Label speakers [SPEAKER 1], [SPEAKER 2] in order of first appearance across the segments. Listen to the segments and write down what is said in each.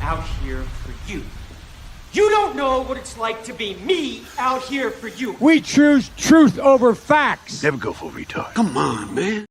[SPEAKER 1] out here for you. You don't know what it's like to be me out here for you.
[SPEAKER 2] We choose truth over facts.
[SPEAKER 3] Never go for retard. Come on, man.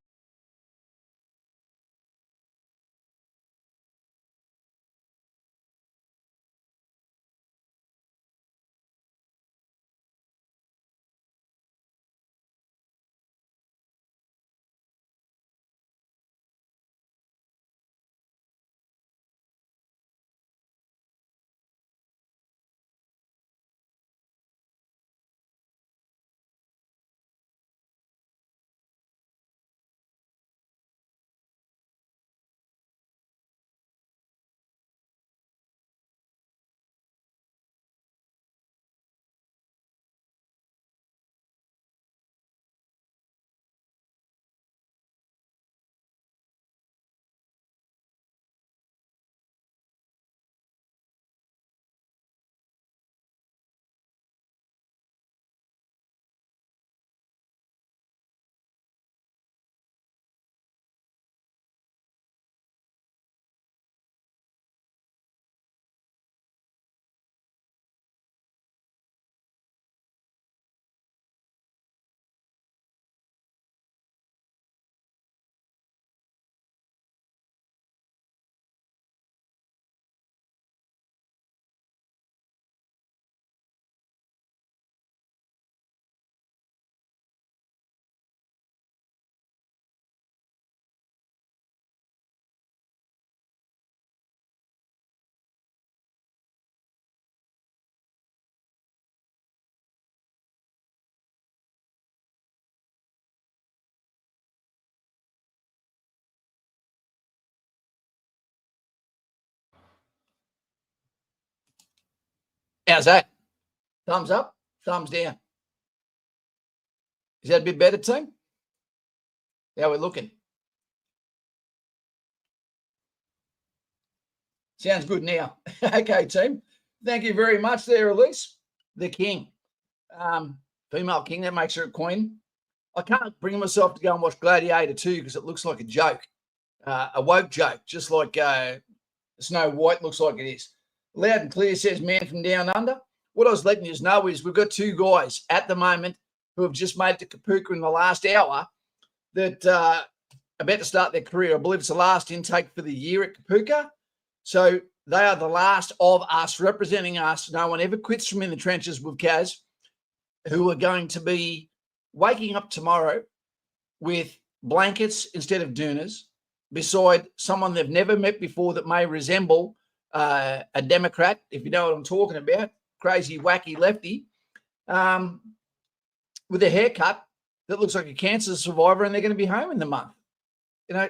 [SPEAKER 4] How's that? Thumbs up, thumbs down. Is that a bit better, team? How we're looking? Sounds good now. Okay, team. Thank you very much there, Elise. The king. Female king, that makes her a queen. I can't bring myself to go and watch Gladiator 2 because it looks like a joke, a woke joke, just like Snow White looks like it is. Loud and clear says man from down under. What I was letting you know is we've got two guys at the moment who have just made it to Kapooka in the last hour that are about to start their career. I believe it's the last intake for the year at Kapooka. So they are the last of us representing us. No one ever quits from in the trenches with Kaz, who are going to be waking up tomorrow with blankets instead of doonas beside someone they've never met before that may resemble a Democrat, if you know what I'm talking about, crazy, wacky lefty, with a haircut that looks like a cancer survivor, and they're going to be home in the month. You know,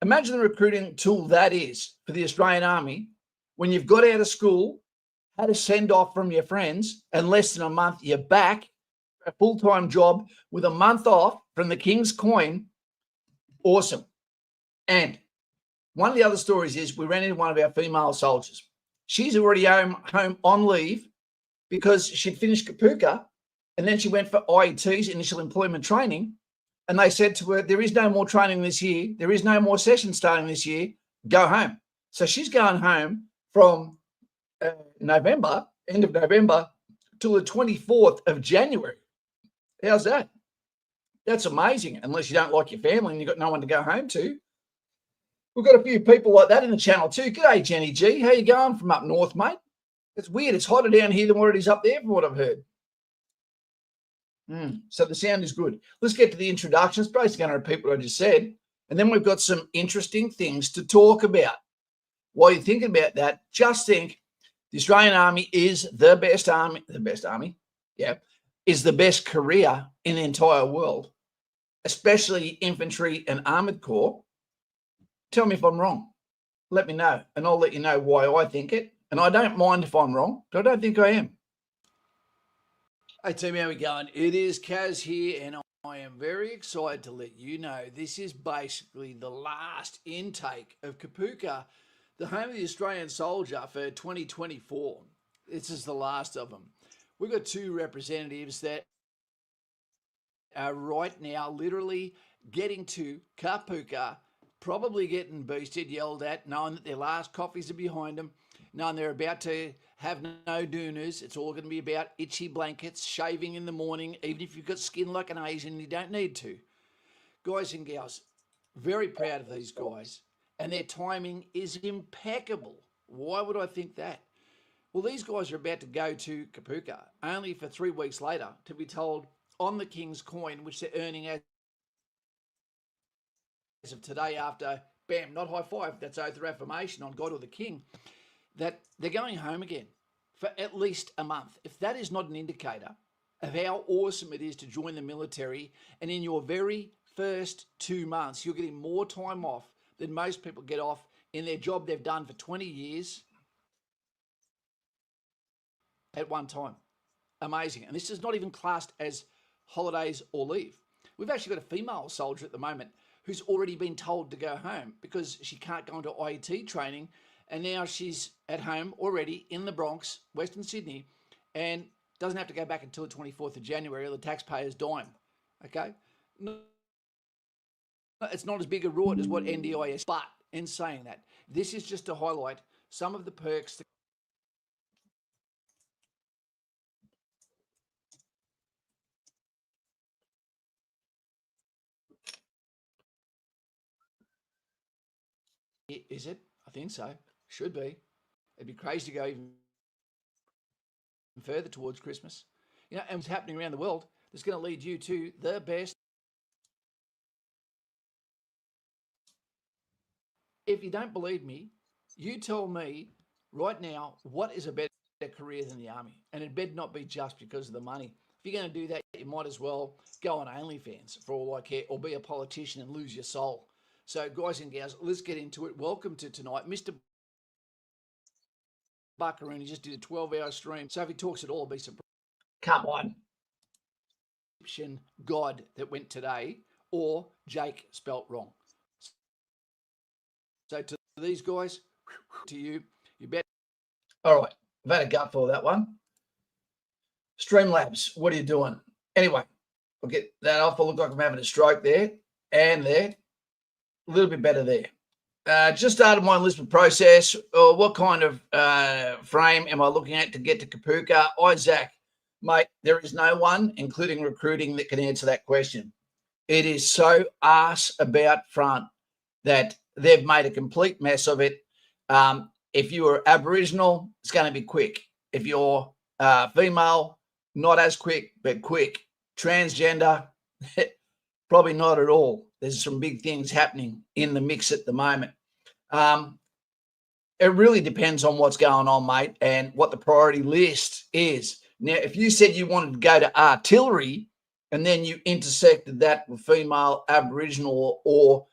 [SPEAKER 4] imagine the recruiting tool that is for the Australian Army when you've got out of school, had a send-off from your friends, and less than a month, you're back, a full-time job with a month off from the King's coin. Awesome. And one of the other stories is we ran into one of our female soldiers. She's already home on leave because she'd finished Kapooka, and then she went for IET's, initial employment training, and they said to her, there is no more training this year. There is no more sessions starting this year. Go home. So she's going home from November, end of November, till the 24th of January. How's that? That's amazing, unless you don't like your family and you've got no one to go home to. We've got a few people like that in the channel too. G'day, Jenny G. How you going from up north, mate? It's weird. It's hotter down here than what it is up there from what I've heard. So the sound is good. Let's get to the introductions. Basically going to repeat what I just said. And then we've got some interesting things to talk about. While you're thinking about that, just think the Australian Army is the best army, is the best career in the entire world, especially infantry and armoured corps. Tell me if I'm wrong. Let me know, and I'll let you know why I think it. And I don't mind if I'm wrong, but I don't think I am. Hey, team, how we going? It is Kaz here, and I am very excited to let you know this is basically the last intake of Kapooka, the home of the Australian soldier for 2024. This is the last of them. We've got two representatives that are right now literally getting to Kapooka, probably getting boosted, yelled at, knowing that their last coffees are behind them, knowing they're about to have no dooners. It's all going to be about itchy blankets, shaving in the morning, even if you've got skin like an Asian, you don't need to. Guys and gals, very proud of these guys, and their timing is impeccable. Why would I think that? Well, these guys are about to go to Kapooka, only for 3 weeks later to be told on the King's coin, which they're earning as of today after, bam, not high five, that's oath of affirmation on God or the King, that they're going home again for at least a month. If that is not an indicator of how awesome it is to join the military, and in your very first 2 months, you're getting more time off than most people get off in their job they've done for 20 years at one time. Amazing. And this is not even classed as holidays or leave. We've actually got a female soldier at the moment who's already been told to go home because she can't go into IET training, and now she's at home already in the Bronx, Western Sydney, and doesn't have to go back until the 24th of January or the taxpayer's dime. Okay? No, it's not as big a rort as what NDIS, but in saying that, this is just to highlight some of the perks. Is it? I think so. Should be. It'd be crazy to go even further towards Christmas. You know, and what's happening around the world that's going to lead you to the best. If you don't believe me, you tell me right now what is a better career than the army, and it better not be just because of the money. If you're going to do that, you might as well go on OnlyFans for all I care, or be a politician and lose your soul. So, guys and gals, let's get into it. Welcome to tonight, Mr. Buckaroo. He just did a 12-hour stream, so if he talks at all, I'll be surprised. Come on. Egyptian god that went today, or Jake spelt wrong. So to these guys, to you, you bet. All right, I've had a gut for that one. Streamlabs, what are you doing? Anyway, I'll get that off. I look like I'm having a stroke there and there. A little bit better there. Just started my enlistment process. What kind of frame am I looking at to get to Kapooka? Isaac, mate, there is no one, including recruiting, that can answer that question. It is so arse about front that they've made a complete mess of it. If you are Aboriginal, it's going to be quick. If you're female, not as quick, but quick. Transgender, probably not at all. There's some big things happening in the mix at the moment. It really depends on what's going on, mate, and what the priority list is. Now, if you said you wanted to go to artillery and then you intersected that with female, Aboriginal, or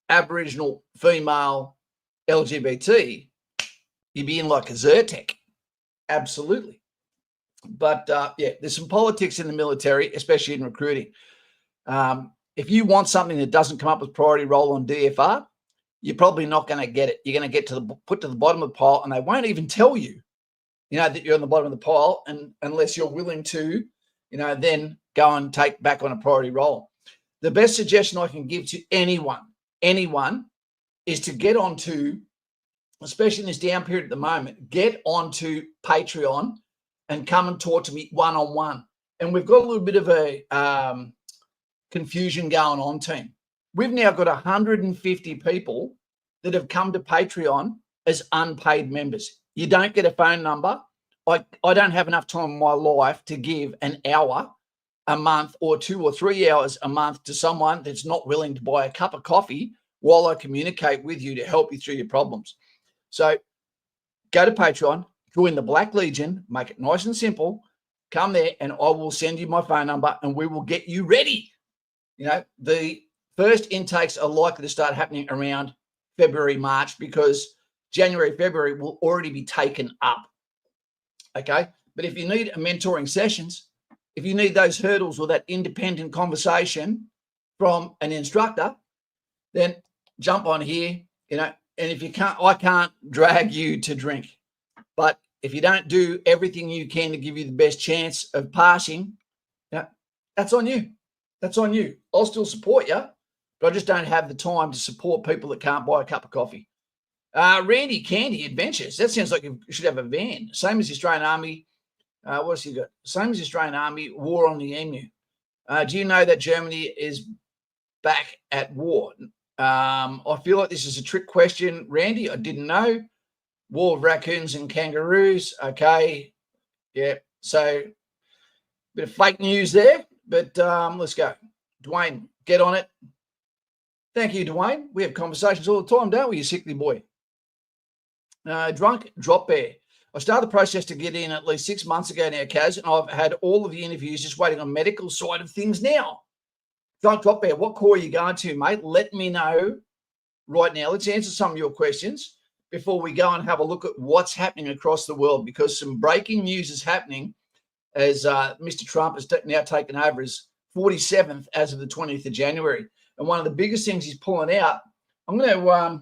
[SPEAKER 4] Aboriginal, female, LGBT, you'd be in like a Zyrtec. Absolutely. But yeah, there's some politics in the military, especially in recruiting. If you want something that doesn't come up with priority role on DFR, you're probably not going to get it. You're going to get put to the bottom of the pile, and they won't even tell you, that you're on the bottom of the pile, and unless you're willing to, then go and take back on a priority role. The best suggestion I can give to anyone is to get onto, especially in this down period at the moment, get onto Patreon and come and talk to me one-on-one. And we've got a little bit of a confusion going on, team. We've now got 150 people that have come to Patreon as unpaid members. You don't get a phone number. I don't have enough time in my life to give an hour a month or 2 or 3 hours a month to someone that's not willing to buy a cup of coffee while I communicate with you to help you through your problems. So go to Patreon, join the Black Legion, make it nice and simple, come there, and I will send you my phone number and we will get you ready. The first intakes are likely to start happening around February, March, because January, February will already be taken up. Okay. But if you need mentoring sessions, if you need those hurdles or that independent conversation from an instructor, then jump on here, and if you can't, I can't drag you to drink. But if you don't do everything you can to give you the best chance of passing, that's on you. That's on you. I'll still support you, but I just don't have the time to support people that can't buy a cup of coffee. Randy Candy Adventures. That sounds like you should have a van. Same as the Australian Army. What's he got? Same as the Australian Army. War on the Emu. Do you know that Germany is back at war? I feel like this is a trick question, Randy. I didn't know. War of raccoons and kangaroos. Okay. Yeah. So, bit of fake news there, but let's go. Dwayne, get on it. Thank you, Dwayne. We have conversations all the time, don't we, you sickly boy? Drunk Drop Bear. I started the process to get in at least 6 months ago now, Kaz, and I've had all of the interviews, just waiting on medical side of things now. Drunk Drop Bear, what core are you going to, mate? Let me know right now. Let's answer some of your questions before we go and have a look at what's happening across the world, because some breaking news is happening as Mr. Trump has now taken over as 47th as of the 20th of January. And one of the biggest things he's pulling out, I'm going to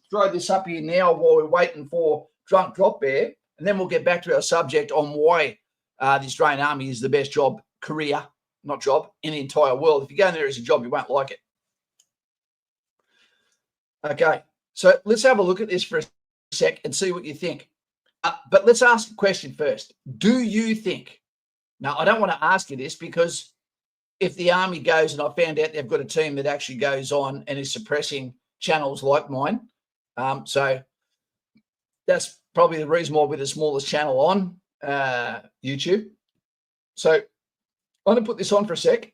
[SPEAKER 4] throw this up here now while we're waiting for Drunk Drop Bear, and then we'll get back to our subject on why the Australian Army is the best job, career, not job, in the entire world. If you go in there as a job, you won't like it. Okay, so let's have a look at this for a sec and see what you think. But let's ask a question first. Do you think, now I don't want to ask you this because if the Army goes, and I found out they've got a team that actually goes on and is suppressing channels like mine, so that's probably the reason why we're the smallest channel on YouTube. So I'm going to put this on for a sec.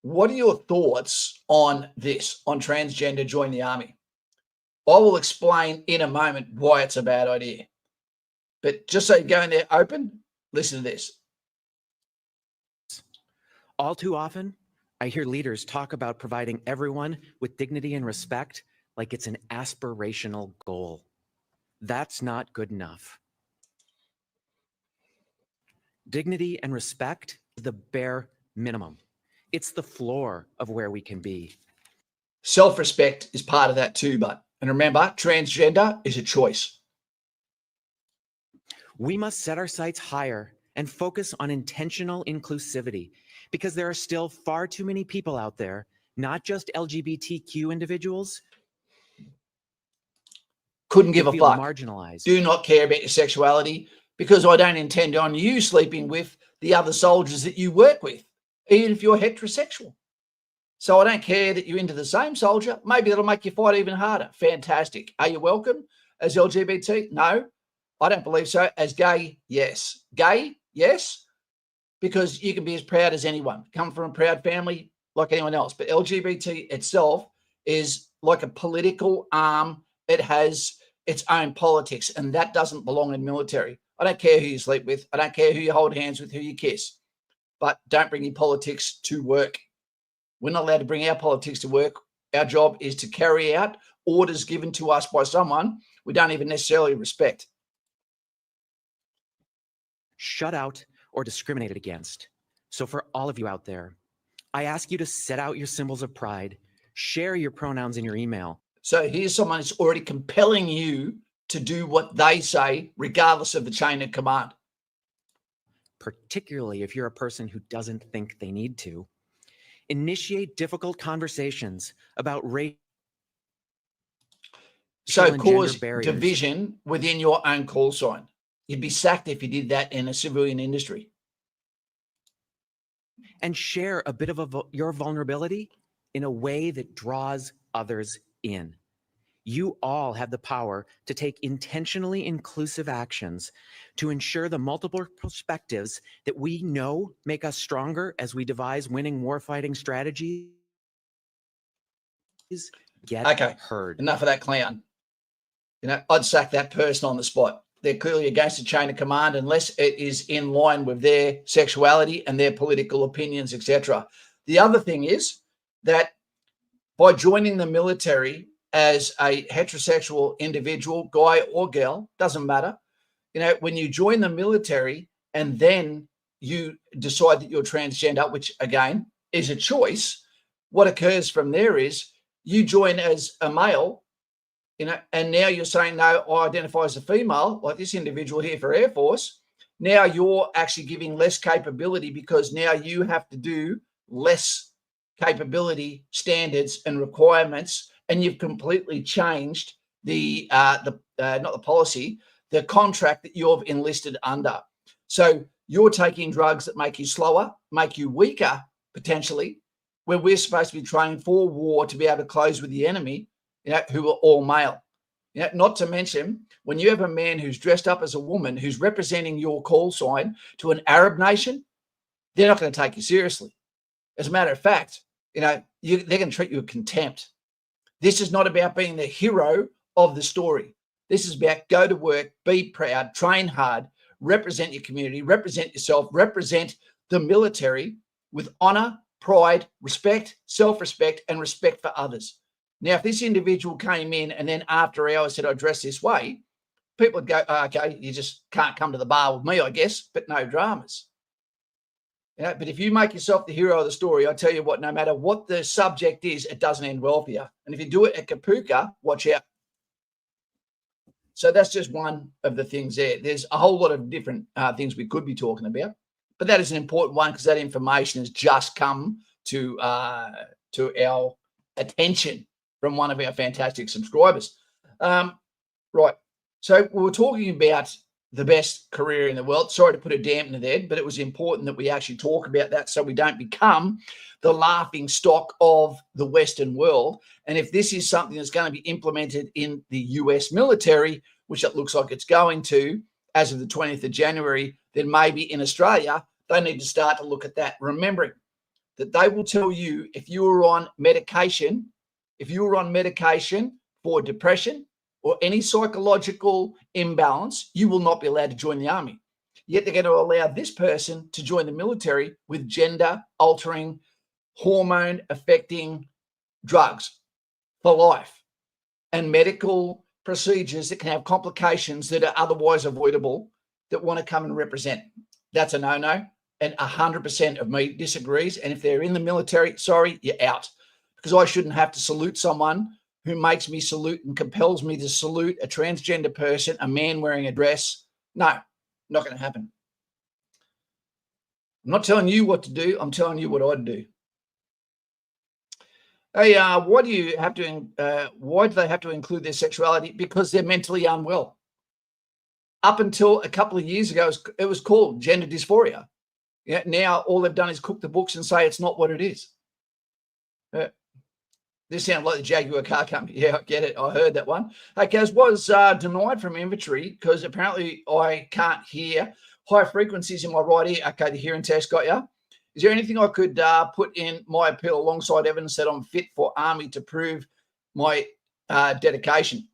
[SPEAKER 4] What are your thoughts on this, on transgender join the Army? I will explain in a moment why it's a bad idea. But just so you go in there open, listen to this.
[SPEAKER 5] All too often, I hear leaders talk about providing everyone with dignity and respect like it's an aspirational goal. That's not good enough. Dignity and respect is the bare minimum. It's the floor of where we can be.
[SPEAKER 4] Self-respect is part of that too, but, and remember, transgender is a choice.
[SPEAKER 5] We must set our sights higher and focus on intentional inclusivity, because there are still far too many people out there, not just LGBTQ individuals.
[SPEAKER 4] Couldn't give a fuck.
[SPEAKER 5] Marginalized.
[SPEAKER 4] Do not care about your sexuality, because I don't intend on you sleeping with the other soldiers that you work with, even if you're heterosexual. So I don't care that you're into the same soldier. Maybe that'll make you fight even harder. Fantastic. Are you welcome? As LGBT? No, I don't believe so. As gay? Yes. Gay? Yes. Because you can be as proud as anyone. Come from a proud family like anyone else. But LGBT itself is like a political arm. It has its own politics, and that doesn't belong in military. I don't care who you sleep with. I don't care who you hold hands with, who you kiss. But don't bring your politics to work. We're not allowed to bring our politics to work. Our job is to carry out orders given to us by someone we don't even necessarily respect.
[SPEAKER 5] Shut out or discriminated against. So for all of you out there, I ask you to set out your symbols of pride, share your pronouns in your email.
[SPEAKER 4] So here's someone that's already compelling you to do what they say, regardless of the chain of command.
[SPEAKER 5] Particularly if you're a person who doesn't think they need to. Initiate difficult conversations about race.
[SPEAKER 4] So cause division within your own call sign. You'd be sacked if you did that in a civilian industry.
[SPEAKER 5] And share a bit of your vulnerability in a way that draws others in. You all have the power to take intentionally inclusive actions to ensure the multiple perspectives that we know make us stronger as we devise winning warfighting strategies get heard.
[SPEAKER 4] Enough of that clown. You know, I'd sack that person on the spot. They're clearly against the chain of command unless it is in line with their sexuality and their political opinions, etc. The other thing is that by joining the military as a heterosexual individual, guy or girl, doesn't matter. You know, when you join the military and then you decide that you're transgender, which again is a choice, what occurs from there is you join as a male, you know, and now you're saying, no, I identify as a female, like this individual here for Air Force. Now you're actually giving less capability because now you have to do less capability standards and requirements and you've completely changed the not the policy, the contract that you've enlisted under. So you're taking drugs that make you slower, make you weaker potentially, where we're supposed to be training for war to be able to close with the enemy, who are all male. Not to mention, when you have a man who's dressed up as a woman who's representing your call sign to an Arab nation, they're not going to take you seriously. As a matter of fact, they're going to treat you with contempt. This is not about being the hero of the story. This is about go to work, be proud, train hard, represent your community, represent yourself, represent the military with honor, pride, respect, self-respect, and respect for others. Now, if this individual came in and then after hours said, I dress this way, people would go, okay, you just can't come to the bar with me, I guess, but no dramas. But if you make yourself the hero of the story, I tell you what, no matter what the subject is, it doesn't end well for you. And if you do it at Kapooka, watch out. So that's just one of the things there. There's a whole lot of different things we could be talking about, but that is an important one because that information has just come to our attention from one of our fantastic subscribers. Right. So we were talking about the best career in the world. Sorry to put a dampener there, but it was important that we actually talk about that so we don't become the laughing stock of the Western world. And if this is something that's going to be implemented in the US military, which it looks like it's going to as of the 20th of January, then maybe in Australia, they need to start to look at that, remembering that they will tell you if you were on medication, for depression or any psychological imbalance, you will not be allowed to join the army. Yet they're going to allow this person to join the military with gender-altering, hormone-affecting drugs for life and medical procedures that can have complications that are otherwise avoidable that want to come and represent. That's a no-no, and 100% of me disagrees. And if they're in the military, sorry, you're out. Because I shouldn't have to salute someone who makes me salute and compels me to salute a transgender person, a man wearing a dress. No, not going to happen. I'm not telling you what to do. I'm telling you what I'd do. Hey, why do they have to include their sexuality? Because they're mentally unwell. Up until a couple of years ago, it was called gender dysphoria. Now all they've done is cook the books and say it's not what it is. This sounds like the Jaguar car company. Yeah, I get it. I heard that one. Hey, Kaz, was denied from inventory because apparently I can't hear high frequencies in my right ear. Okay, the hearing test got you. Is there anything I could put in my appeal alongside evidence that I'm fit for Army to prove my dedication?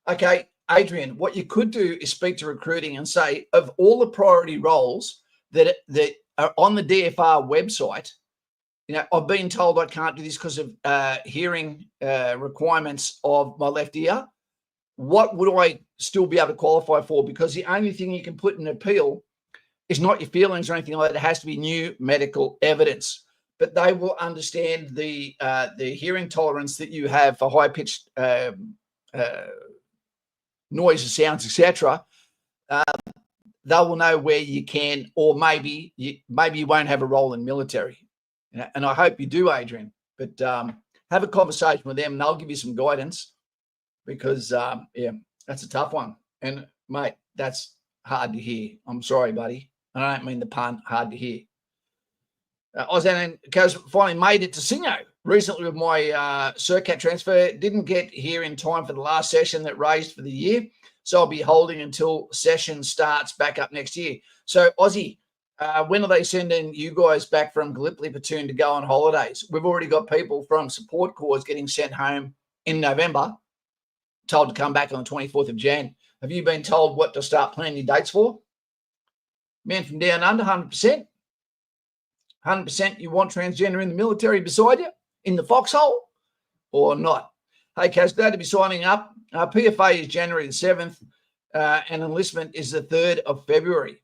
[SPEAKER 4] Okay, Adrian, what you could do is speak to recruiting and say, of all the priority roles that are on the DFR website, I've been told I can't do this because of hearing requirements of my left ear. What would I still be able to qualify for? Because the only thing you can put in an appeal is not your feelings or anything like that. It has to be new medical evidence. But they will understand the hearing tolerance that you have for high-pitched noise, sounds, etc. They will know where you can, or maybe you won't have a role in military. And I hope you do, Adrian, but have a conversation with them and they'll give you some guidance because, that's a tough one. And, mate, that's hard to hear. I'm sorry, buddy. I don't mean the pun, hard to hear. Ozan finally made it to Singo recently with my CERCAT transfer. Didn't get here in time for the last session that raised for the year. So I'll be holding until session starts back up next year. So, Aussie, when are they sending you guys back from Gallipoli Platoon to go on holidays? We've already got people from support corps getting sent home in November, told to come back on the 24th of Jan. Have you been told what to start planning your dates for? Man from down under, 100%. 100% you want transgender in the military beside you, in the foxhole, or not? Hey, Kaz, glad to be signing up. PFA is January the 7th, and enlistment is the 3rd of February.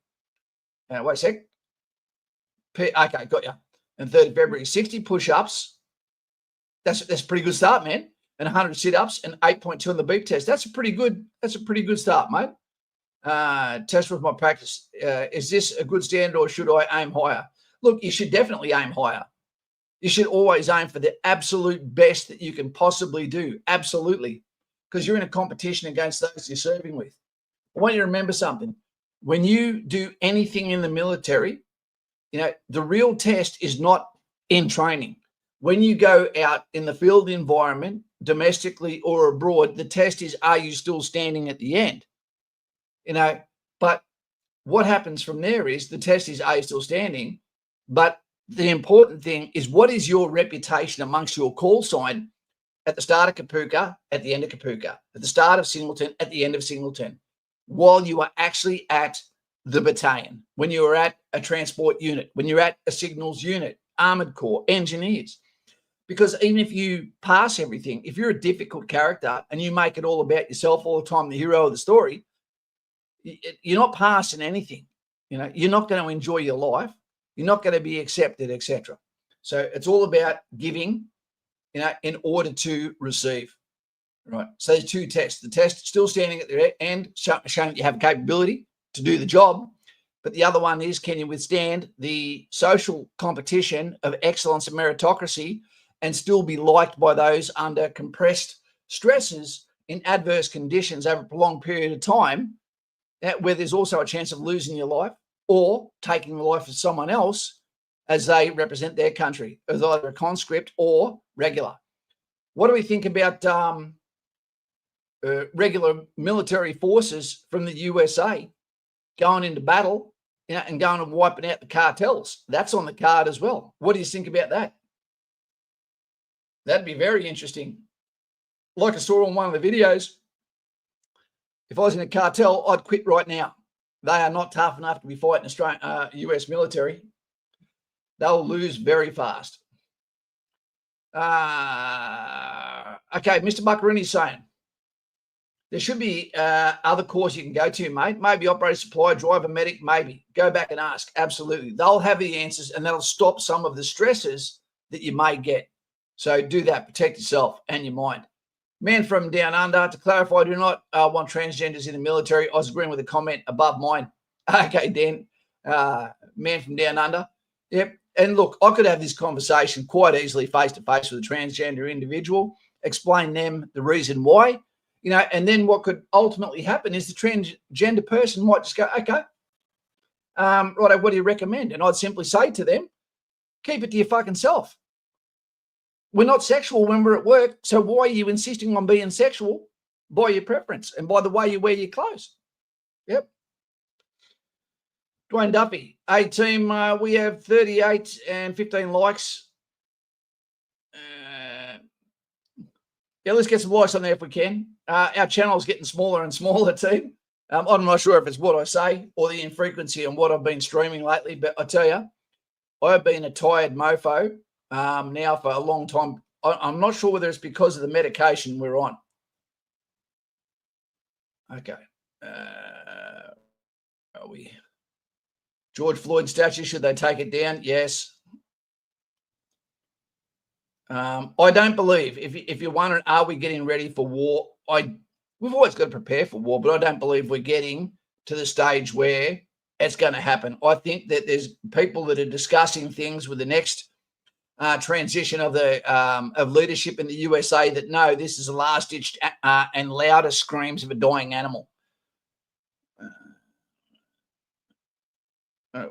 [SPEAKER 4] Wait a sec. Okay, got you. And 3rd of February, 60 push-ups. That's a pretty good start, man. And 100 sit-ups and 8.2 on the beep test. That's a pretty good start, mate. Test with my practice. Is this a good standard or should I aim higher? Look, you should definitely aim higher. You should always aim for the absolute best that you can possibly do. Absolutely. Because you're in a competition against those you're serving with. I want you to remember something. When you do anything in the military, the real test is not in training. When you go out in the field environment, domestically or abroad, the test is, are you still standing at the end? But what happens from there is the test is, are you still standing? But the important thing is, what is your reputation amongst your call sign at the start of Kapooka, at the end of Kapooka, at the start of Singleton, at the end of Singleton, while you are actually at the battalion, when you are at a transport unit, when you're at a signals unit, armored corps, engineers. Because even if you pass everything, if you're a difficult character and you make it all about yourself all the time, the hero of the story, you're not passing anything. You're not going to enjoy your life. You're not going to be accepted, etc. So it's all about giving, in order to receive. Right. So there's two tests. The test still standing at the end, showing that you have capability to do the job. But the other one is, can you withstand the social competition of excellence and meritocracy and still be liked by those under compressed stresses in adverse conditions over a prolonged period of time, where there's also a chance of losing your life or taking the life of someone else as they represent their country, as either a conscript or regular. What do we think about regular military forces from the USA going into battle, and going and wiping out the cartels? That's on the card as well. What do you think about that? That'd be very interesting. Like I saw on one of the videos, if I was in a cartel, I'd quit right now. They are not tough enough to be fighting Australian, US military. They'll lose very fast. Okay, Mr. Buccarini's saying, there should be other courses you can go to, mate. Maybe operator, supply, driver, medic, maybe. Go back and ask. Absolutely. They'll have the answers, and that'll stop some of the stresses that you may get. So do that. Protect yourself and your mind. Man from down under, to clarify, I do not want transgenders in the military. I was agreeing with a comment above mine. Okay, Dan. Man from down under. Yep. And look, I could have this conversation quite easily face-to-face with a transgender individual, explain them the reason why, and then what could ultimately happen is the transgender person might just go, okay, right, what do you recommend? And I'd simply say to them, keep it to your fucking self. We're not sexual when we're at work, so why are you insisting on being sexual by your preference and by the way you wear your clothes? Yep. Dwayne Duffy, hey team, we have 38 and 15 likes. Yeah, let's get some likes on there if we can. Our channel is getting smaller and smaller, team. I'm not sure if it's what I say or the infrequency and what I've been streaming lately, but I tell you, I've been a tired mofo now for a long time. I'm not sure whether it's because of the medication we're on. Okay. Are we? George Floyd statue, should they take it down? Yes. I don't believe, if you're wondering, are we getting ready for war? We've always got to prepare for war, but I don't believe we're getting to the stage where it's going to happen. I think that there's people that are discussing things with the next transition of leadership in the USA that no, this is the last-ditch and loudest screams of a dying animal.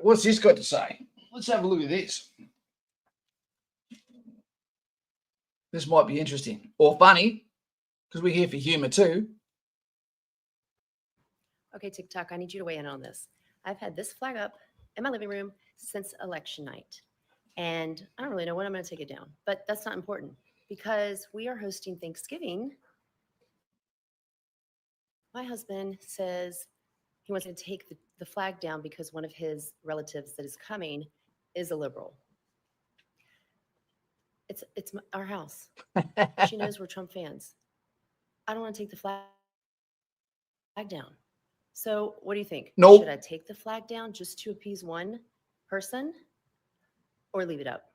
[SPEAKER 4] What's this got to say? Let's have a look at this. This might be interesting or funny because we're here for humor too.
[SPEAKER 6] Okay, TikTok, I need you to weigh in on this. I've had this flag up in my living room since election night, and I don't really know when I'm going to take it down, but that's not important because we are hosting Thanksgiving. My husband says he wants to take the flag down because one of his relatives that is coming is a liberal. It's our house. She knows we're Trump fans. I don't want to take the flag down. So what do you think?
[SPEAKER 4] Nope.
[SPEAKER 6] Should I take the flag down just to appease one person or leave it up?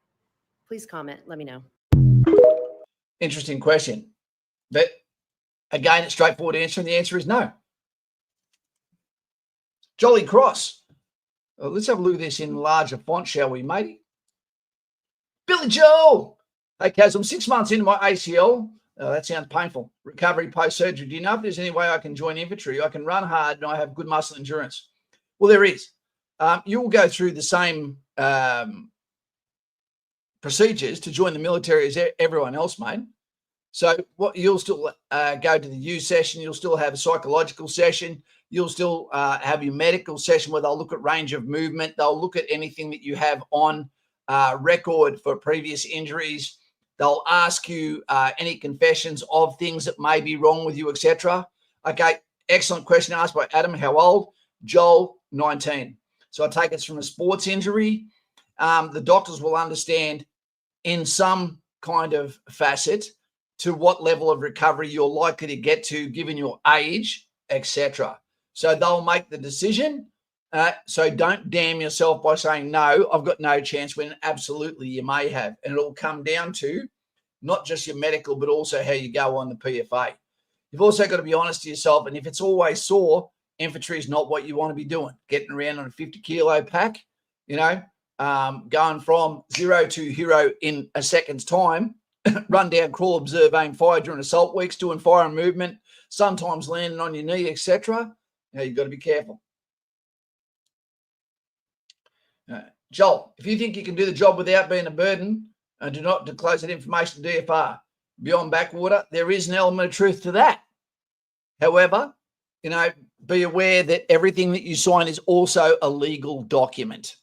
[SPEAKER 6] Please comment. Let me know.
[SPEAKER 4] Interesting question. But again, it's straightforward answer, and the answer is no. Jolly Cross. Let's have a look at this in larger font, shall we, matey? Billy Joe. Hey, Kaz, I'm 6 months into my ACL. Oh, that sounds painful. Recovery post-surgery. Do you know if there's any way I can join infantry? I can run hard and I have good muscle endurance. Well, there is. You'll go through the same procedures to join the military as everyone else, mate. So what you'll still go to the U session. You'll still have a psychological session. You'll still have your medical session where they'll look at range of movement. They'll look at anything that you have on record for previous injuries. They'll ask you any confessions of things that may be wrong with you, etc. Okay, excellent question asked by Adam. How old? Joel, 19. So I take it's from a sports injury. The doctors will understand in some kind of facet to what level of recovery you're likely to get to given your age, etc. So they'll make the decision. So don't damn yourself by saying, no, I've got no chance, when absolutely you may have. And it'll come down to not just your medical, but also how you go on the PFA. You've also got to be honest to yourself. And if it's always sore, infantry is not what you want to be doing. Getting around on a 50-kilo pack, going from 0 to hero in a second's time, run down, crawl, observe, aim, fire during assault weeks, doing fire and movement, sometimes landing on your knee, etc. You've got to be careful. Joel, if you think you can do the job without being a burden, do not disclose that information to DFR. Beyond backwater, there is an element of truth to that. However, be aware that everything that you sign is also a legal document.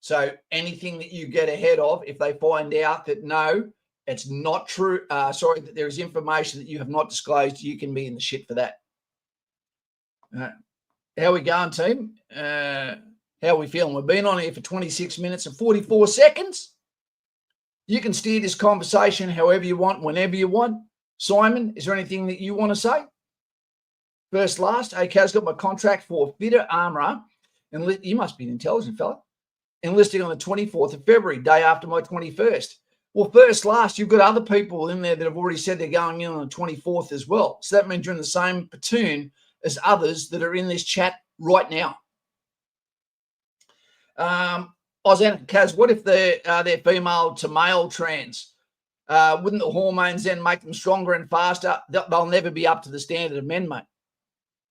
[SPEAKER 4] So anything that you get ahead of, if they find out that no, it's not true, that there is information that you have not disclosed, you can be in the shit for that. How we going, team? How are we feeling? We've been on here for 26 minutes and 44 seconds. You can steer this conversation however you want, whenever you want. Simon, is there anything that you want to say? First, last, Kaz got my contract for fitter armourer. And you must be an intelligent fella. Enlisting on the 24th of February, day after my 21st. Well, first, last, you've got other people in there that have already said they're going in on the 24th as well. So that means you're in the same platoon as others that are in this chat right now. Kaz, what if they're female to male trans? Wouldn't the hormones then make them stronger and faster? They'll never be up to the standard of men, mate.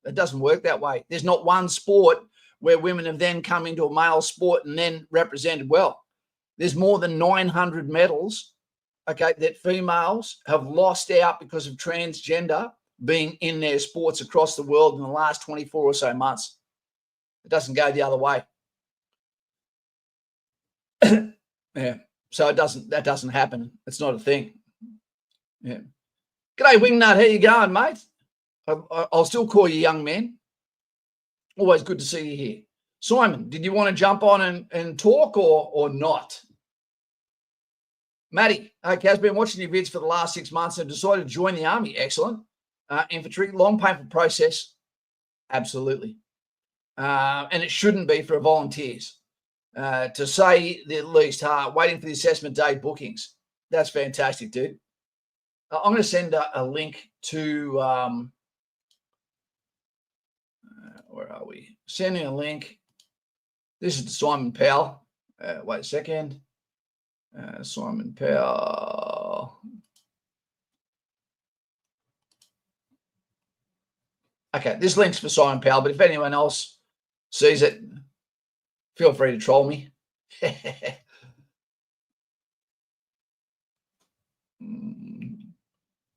[SPEAKER 4] It doesn't work that way. There's not one sport where women have then come into a male sport and then represented well. There's more than 900 medals, that females have lost out because of transgender being in their sports across the world in the last 24 or so months. It doesn't go the other way. Yeah. So that doesn't happen. It's not a thing. Yeah. G'day, Wingnut. How you going, mate? I'll still call you young man. Always good to see you here. Simon, did you want to jump on and talk or not? Matty, okay, I've been watching your vids for the last 6 months and decided to join the army. Excellent. Infantry, long, painful process. Absolutely. And it shouldn't be for volunteers. To say the least, waiting for the assessment day bookings. That's fantastic, dude. I'm going to send a link to, where are we? Sending a link. This is to Simon Powell. Wait a second. Simon Powell. Okay, this link's for Simon Powell, but if anyone else sees it, feel free to troll me.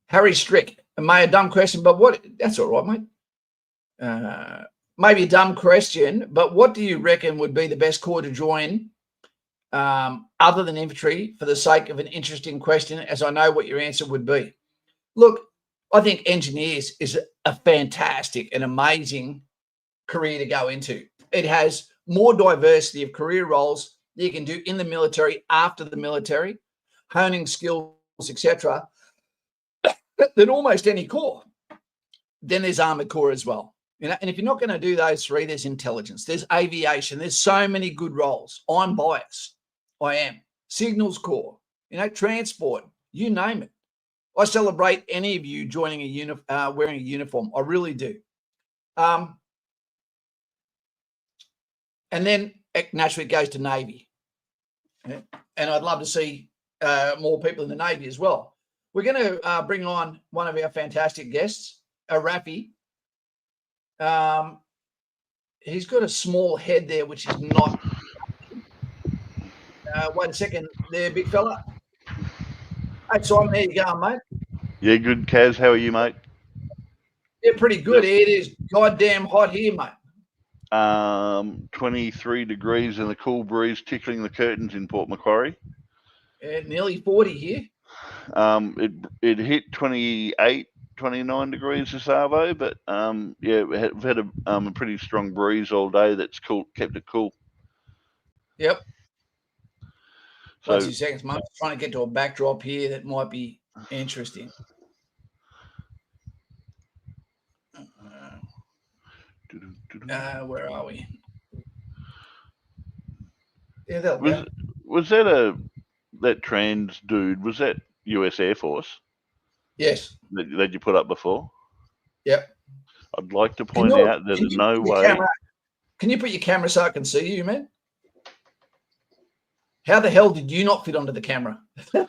[SPEAKER 4] Harry Strick. May a dumb question, but what? That's all right, mate. Maybe a dumb question, but what do you reckon would be the best corps to join other than infantry for the sake of an interesting question, as I know what your answer would be? Look, I think engineers is a fantastic and amazing career to go into. It has more diversity of career roles that you can do in the military, after the military, honing skills, etc., than almost any corps. Then there's Armoured Corps as well. And if you're not going to do those three, there's intelligence, there's aviation, there's so many good roles. I'm biased. I am. Signals Corps, transport, you name it. I celebrate any of you joining wearing a uniform. I really do. And then naturally it goes to Navy. Yeah. And I'd love to see more people in the Navy as well. We're going to bring on one of our fantastic guests, Rafi. He's got a small head there, which is not. Wait a second there, big fella. Hey, Simon, there you go, mate.
[SPEAKER 3] Yeah, good, Kaz. How are you, mate?
[SPEAKER 4] Yeah, pretty good. It is goddamn hot here, mate.
[SPEAKER 3] 23 degrees and the cool breeze tickling the curtains in Port Macquarie.
[SPEAKER 4] Nearly 40 here.
[SPEAKER 3] It hit 28, 29 degrees this Arvo, but yeah, we've had a pretty strong breeze all day that's cool, kept it cool.
[SPEAKER 4] Yep.
[SPEAKER 3] So,
[SPEAKER 4] 2 seconds, mate. Trying to get to a backdrop here that might be interesting. Where are we? Yeah, that'll go.
[SPEAKER 3] Was that trans dude? Was that US Air Force?
[SPEAKER 4] Yes.
[SPEAKER 3] That you put up before?
[SPEAKER 4] Yep.
[SPEAKER 3] I'd like to point out that in no way.
[SPEAKER 4] Can you put your camera so I can see you, man? How the hell did you not fit onto the camera?
[SPEAKER 3] What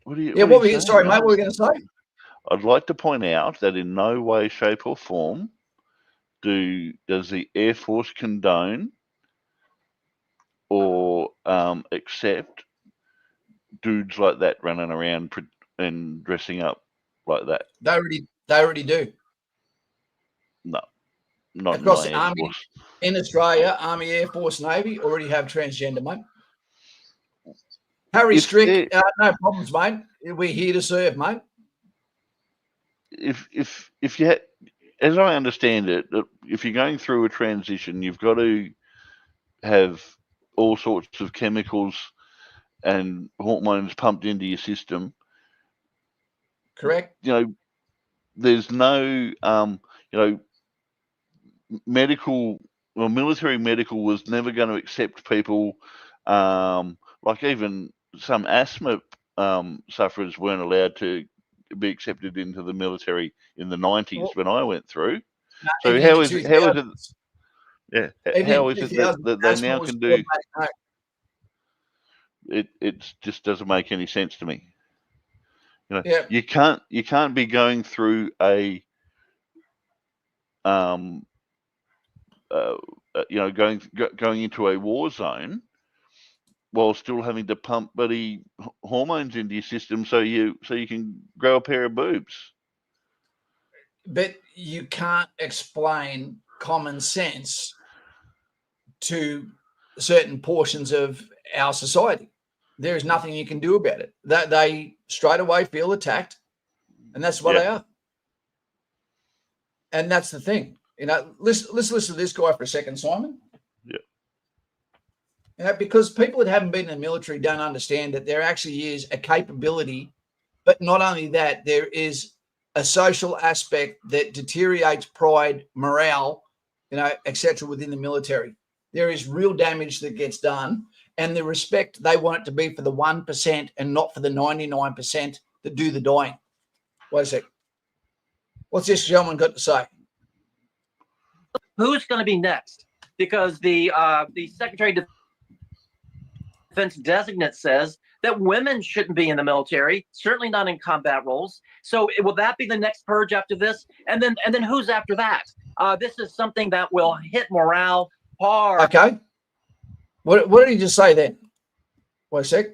[SPEAKER 3] were you
[SPEAKER 4] saying, sorry, mate.
[SPEAKER 3] man?
[SPEAKER 4] What were we going to say?
[SPEAKER 3] I'd like to point out that in no way, shape, or form does the Air Force condone or accept dudes like that running around and dressing up like that.
[SPEAKER 4] They already do.
[SPEAKER 3] No, not
[SPEAKER 4] across
[SPEAKER 3] in
[SPEAKER 4] the
[SPEAKER 3] my Air
[SPEAKER 4] Army
[SPEAKER 3] Force.
[SPEAKER 4] in Australia. Army, Air Force, Navy already have transgender, mate. Harry Strick, no problems, mate. We're here to serve, mate.
[SPEAKER 3] If you as I understand it, if you're going through a transition, you've got to have all sorts of chemicals and hormones pumped into your system.
[SPEAKER 4] Correct.
[SPEAKER 3] You know, there's no, military medical was never going to accept people, like even some asthma sufferers weren't allowed to be accepted into the military in the 90s when I went througugh. So how is it? Yeah, how is it that they now can do? It just doesn't make any sense to me. You know, you can't be going through a going into a war zone while still having to pump bloody hormones into your system so you can grow a pair of boobs.
[SPEAKER 4] But you can't explain common sense to certain portions of our society. There is nothing you can do about it. That they straight away feel attacked, and that's what they are. And that's the thing. You know, let's listen to this guy for a second, Simon.
[SPEAKER 3] Yeah.
[SPEAKER 4] You know, because people that haven't been in the military don't understand that there actually is a capability, but not only that, there is a social aspect that deteriorates pride, morale, etc. within the military. There is real damage that gets done, and the respect they want it to be for the 1% and not for the 99% that do the dying. Wait a sec. What's this gentleman got to say?
[SPEAKER 7] Who's going to be next? Because the Secretary of Defense designate says that women shouldn't be in the military, certainly not in combat roles. So will that be the next purge after this? And then who's after that? This is something that will hit morale hard.
[SPEAKER 4] Okay. What did he just say then? Wait a sec.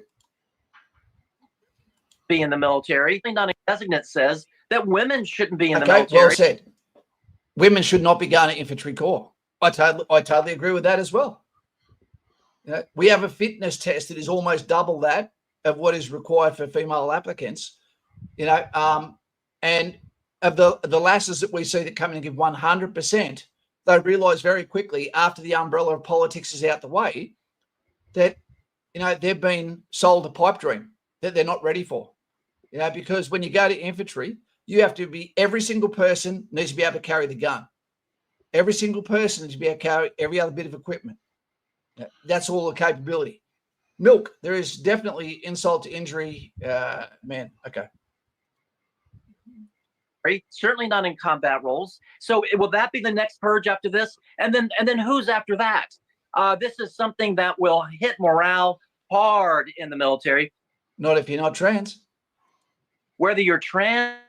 [SPEAKER 7] Be in the military. Not a designate says that women shouldn't be in the military.
[SPEAKER 4] Well said. Women should not be going to infantry corps. I totally agree with that as well. We have a fitness test that is almost double that of what is required for female applicants. And of the lasses that we see that come in and give 100%, they realise very quickly after the umbrella of politics is out the way that they've been sold a pipe dream that they're not ready for. Because when you go to infantry, you have to be, every single person needs to be able to carry the gun. Every single person needs to be able to carry every other bit of equipment. That's all the capability. Milk, there is definitely insult to injury. Man, okay.
[SPEAKER 7] Certainly not in combat roles. So will that be the next purge after this? And then who's after that? This is something that will hit morale hard in the military,
[SPEAKER 4] Not if you're not trans.
[SPEAKER 7] whether you're trans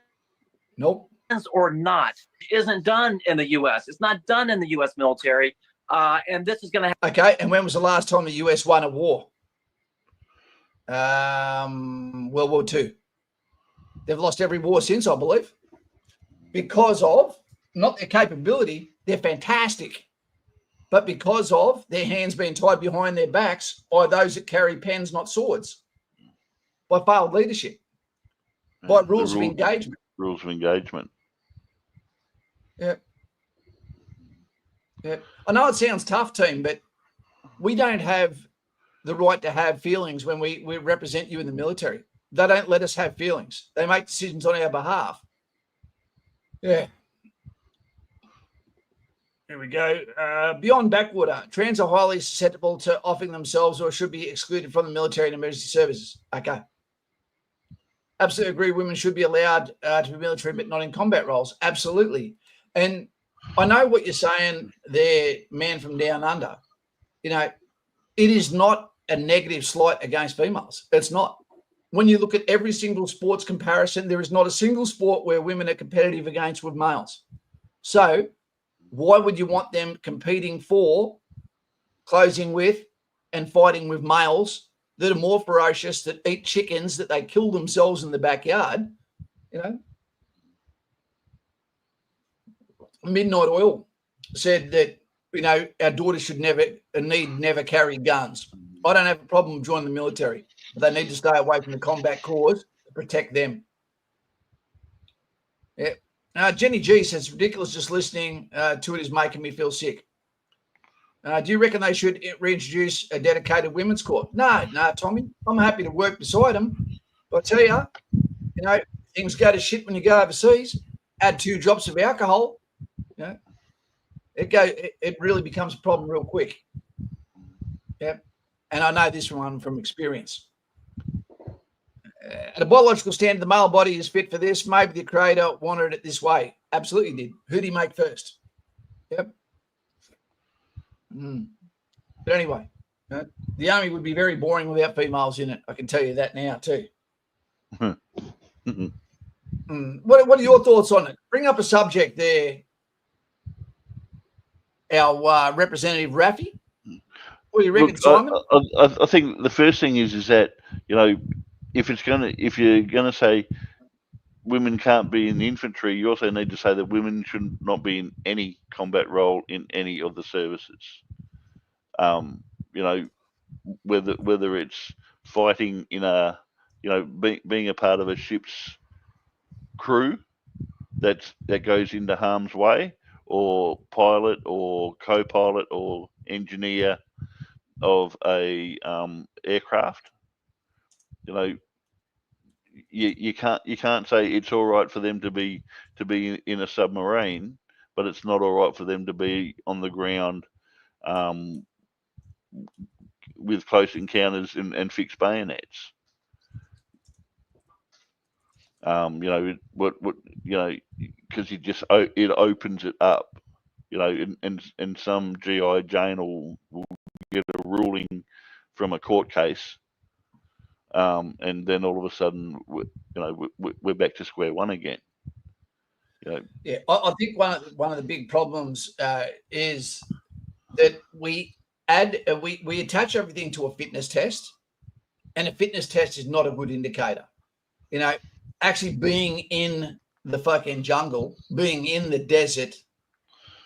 [SPEAKER 4] Nope.
[SPEAKER 7] or not. It isn't done in the U.S. It's not done in the U.S. military, and this is going to.
[SPEAKER 4] Okay. And when was the last time the US won a war? World War II. They've lost every war since, I believe, because of not their capability. They're fantastic, but because of their hands being tied behind their backs by those that carry pens, not swords, by failed leadership, by rules of engagement.
[SPEAKER 3] Rules of engagement.
[SPEAKER 4] Yeah. Yeah. I know it sounds tough, team, but we don't have the right to have feelings when we represent you in the military. They don't let us have feelings. They make decisions on our behalf. Yeah. Here we go. Beyond backwater, trans are highly susceptible to offing themselves or should be excluded from the military and emergency services. Okay. Absolutely agree. Women should be allowed to be military, but not in combat roles. Absolutely. And I know what you're saying there, man from down under. You know, it is not a negative slight against females. It's not. When you look at every single sports comparison, there is not a single sport where women are competitive against with males. So why would you want them competing for, closing with, and fighting with males that are more ferocious, that eat chickens, that they kill themselves in the backyard? You know, Midnight Oil said that, you know, our daughters should never carry guns. I don't have a problem joining the military, but they need to stay away from the combat cause to protect them. Yeah. Jenny G says, ridiculous just listening to it is making me feel sick. Do you reckon they should reintroduce a dedicated women's corps? No, Tommy. I'm happy to work beside them. But I tell you know, things go to shit when you go overseas. Add 2 drops of alcohol, you know, it really becomes a problem real quick. Yeah. And I know this one from experience. At a biological standard, the male body is fit for this. Maybe the creator wanted it this way. Absolutely did. Who did he make first? Yep. But anyway, the army would be very boring without females in it. I can tell you that now too. What are your thoughts on it? Bring up a subject there, our representative Rafi. What do you reckon, Simon?
[SPEAKER 3] I think the first thing is that, you know, if you're gonna say women can't be in the infantry, you also need to say that women should not be in any combat role in any of the services. You know, whether it's fighting in a, you know, being a part of a ship's crew that goes into harm's way, or pilot or co-pilot or engineer of a aircraft. You know, you can't say it's all right for them to be in a submarine, but it's not all right for them to be on the ground with close encounters and fixed bayonets. You know, what you know, because it opens it up. You know, and some GI Jane will get a ruling from a court case, and then all of a sudden, we're back to square one again. You know,
[SPEAKER 4] yeah, I think one of the big problems is that we attach everything to a fitness test, and a fitness test is not a good indicator. You know, actually being in the fucking jungle, being in the desert,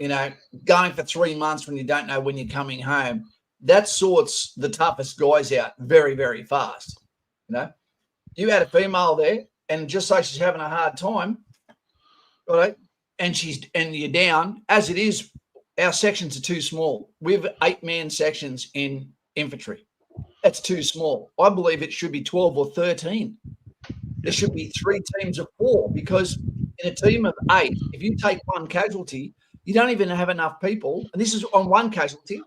[SPEAKER 4] you know, going for 3 months when you don't know when you're coming home, that sorts the toughest guys out very, very fast. You know, you had a female there, and just say she's having a hard time, right? And you're down. As it is, our sections are too small. We have 8-man sections in infantry. That's too small. I believe it should be 12 or 13. There should be 3 teams of 4, because in a team of 8, if you take one casualty, you don't even have enough people. And this is on one casualty,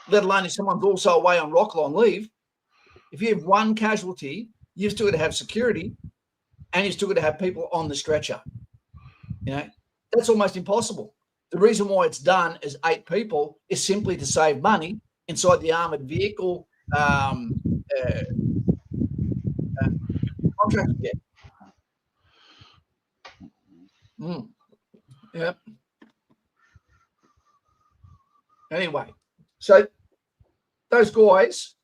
[SPEAKER 4] let alone if someone's also away on rock on leave. If you have one casualty, you've still got to have security, and you've still got to have people on the stretcher. You know, that's almost impossible. The reason why it's done as 8 people is simply to save money inside the armored vehicle contract yet. Yeah. Anyway, so those guys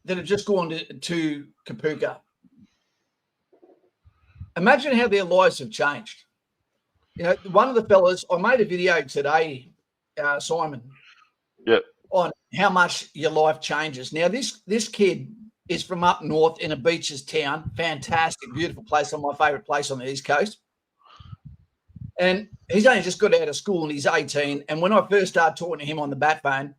[SPEAKER 4] that have just gone to Kapooka, imagine how their lives have changed. You know, one of the fellas, I made a video today, Simon,
[SPEAKER 3] Yep.
[SPEAKER 4] on how much your life changes. Now, this kid is from up north in a beaches town, fantastic, beautiful place, on my favourite place on the East Coast. And he's only just got out of school and he's 18. And when I first started talking to him on the bat phone,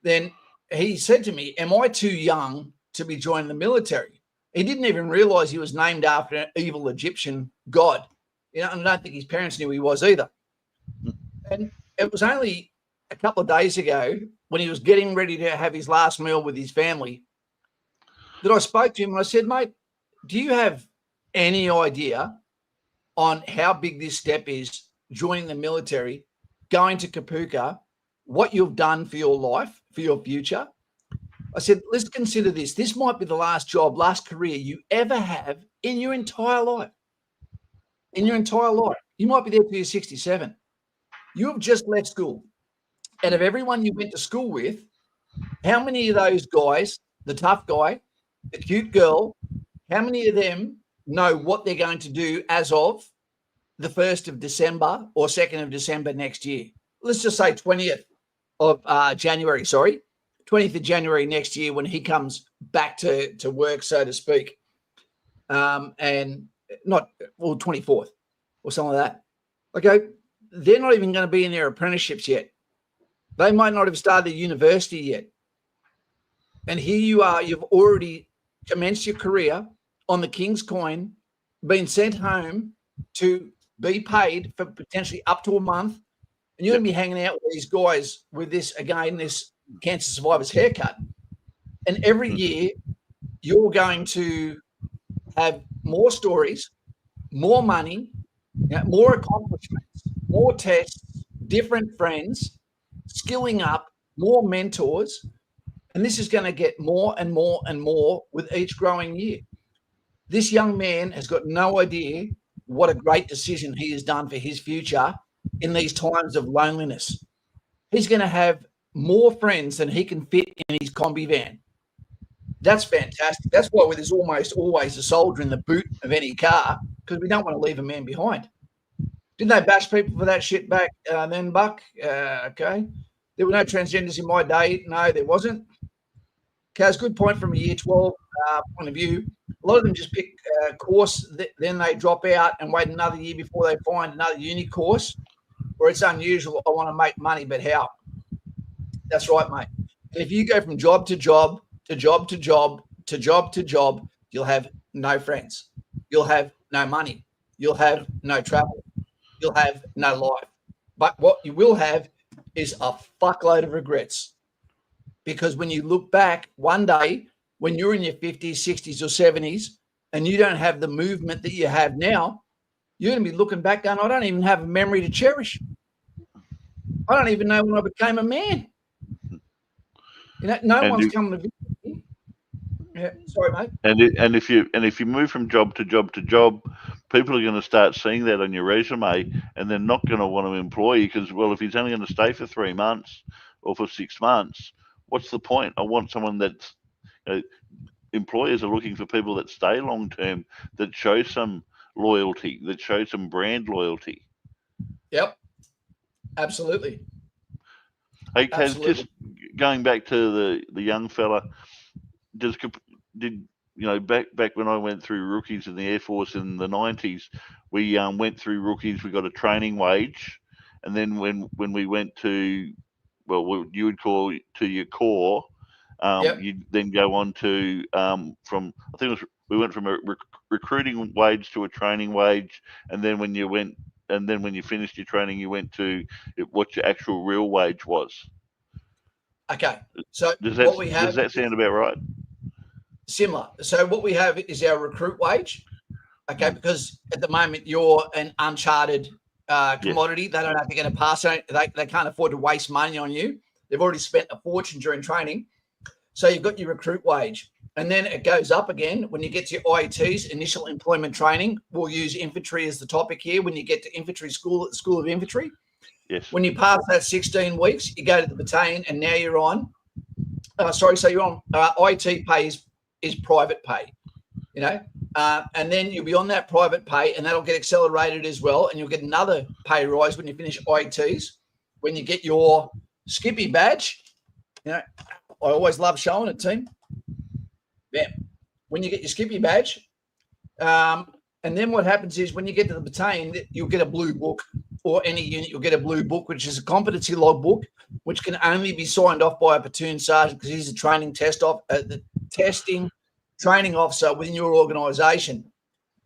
[SPEAKER 4] then he said to me, am I too young to be joining the military? He didn't even realize he was named after an evil Egyptian god. You know, and I don't think his parents knew he was either. And it was only a couple of days ago when he was getting ready to have his last meal with his family that I spoke to him and I said, mate, do you have any idea on how big this step is, joining the military, going to Kapooka, what you've done for your life, for your future? I said, let's consider this. This might be the last job, last career you ever have in your entire life. In your entire life. You might be there till you're 67. You have just left school. Out of everyone you went to school with, how many of those guys, the tough guy, the cute girl, how many of them know what they're going to do as of the 1st of December or 2nd of December next year? Let's just say 20th of January, 20th of January next year when he comes back to work, so to speak. And not, well, 24th or something like that. Okay, they're not even going to be in their apprenticeships yet. They might not have started university yet. And here you are, you've already commenced your career on the King's Coin, been sent home to be paid for potentially up to a month, and you're going to be hanging out with these guys with this, again, this cancer survivor's haircut. And every year you're going to have more stories, more money, more accomplishments, more tests, different friends, skilling up, more mentors. And this is going to get more and more and more with each growing year. This young man has got no idea what a great decision he has done for his future in these times of loneliness. He's going to have more friends than he can fit in his combi van. That's fantastic. That's why there's almost always a soldier in the boot of any car, because we don't want to leave a man behind. Didn't they bash people for that shit back then, Buck? Okay. There were no transgenders in my day. No, there wasn't. Kaz, good point from a year 12 point of view. A lot of them just pick a course, then they drop out and wait another year before they find another uni course, where it's unusual. I want to make money, but how? That's right, mate. And if you go from job to job, to job to job, to job to job, you'll have no friends. You'll have no money. You'll have no travel. You'll have no life. But what you will have is a fuckload of regrets. Because when you look back one day, when you're in your 50s, 60s, or 70s, and you don't have the movement that you have now, you're going to be looking back going, I don't even have a memory to cherish. I don't even know when I became a man. You know, no one's coming to visit me. Yeah, sorry, mate.
[SPEAKER 3] And if you move from job to job to job, people are going to start seeing that on your resume, and they're not going to want to employ you because, well, if he's only going to stay for 3 months or for 6 months, what's the point? I want someone that's employers are looking for people that stay long term, that show some loyalty, that show some brand loyalty.
[SPEAKER 4] Yep, absolutely.
[SPEAKER 3] Hey, Kaz, just going back to the young fella, back when I went through rookies in the Air Force in the 90s, we went through rookies, we got a training wage, and then when we went to, well, what you would call to your core, you then go on to we went from a recruiting wage to a training wage, and then when you finished your training, you went to what your actual real wage was.
[SPEAKER 4] Okay, so
[SPEAKER 3] does that sound about right?
[SPEAKER 4] Similar. So what we have is our recruit wage. Okay, because at the moment you're an uncharted commodity. They don't know if they're going to pass it. They can't afford to waste money on you. They've already spent a fortune during training. So you've got your recruit wage. And then it goes up again when you get to your IETs, initial employment training. We'll use infantry as the topic here. When you get to infantry school at the School of Infantry,
[SPEAKER 3] Yes.
[SPEAKER 4] when you pass that 16 weeks, you go to the battalion, and now you're on. So you're on IET pay is private pay, you know, and then you'll be on that private pay, and that'll get accelerated as well. And you'll get another pay rise when you finish IETs. When you get your Skippy badge, you know, I always love showing it, team. Yeah. When you get your Skippy badge, and then what happens is when you get to the battalion, you'll get a blue book, or any unit, you'll get a blue book, which is a competency log book, which can only be signed off by a platoon sergeant because he's the testing training officer within your organisation.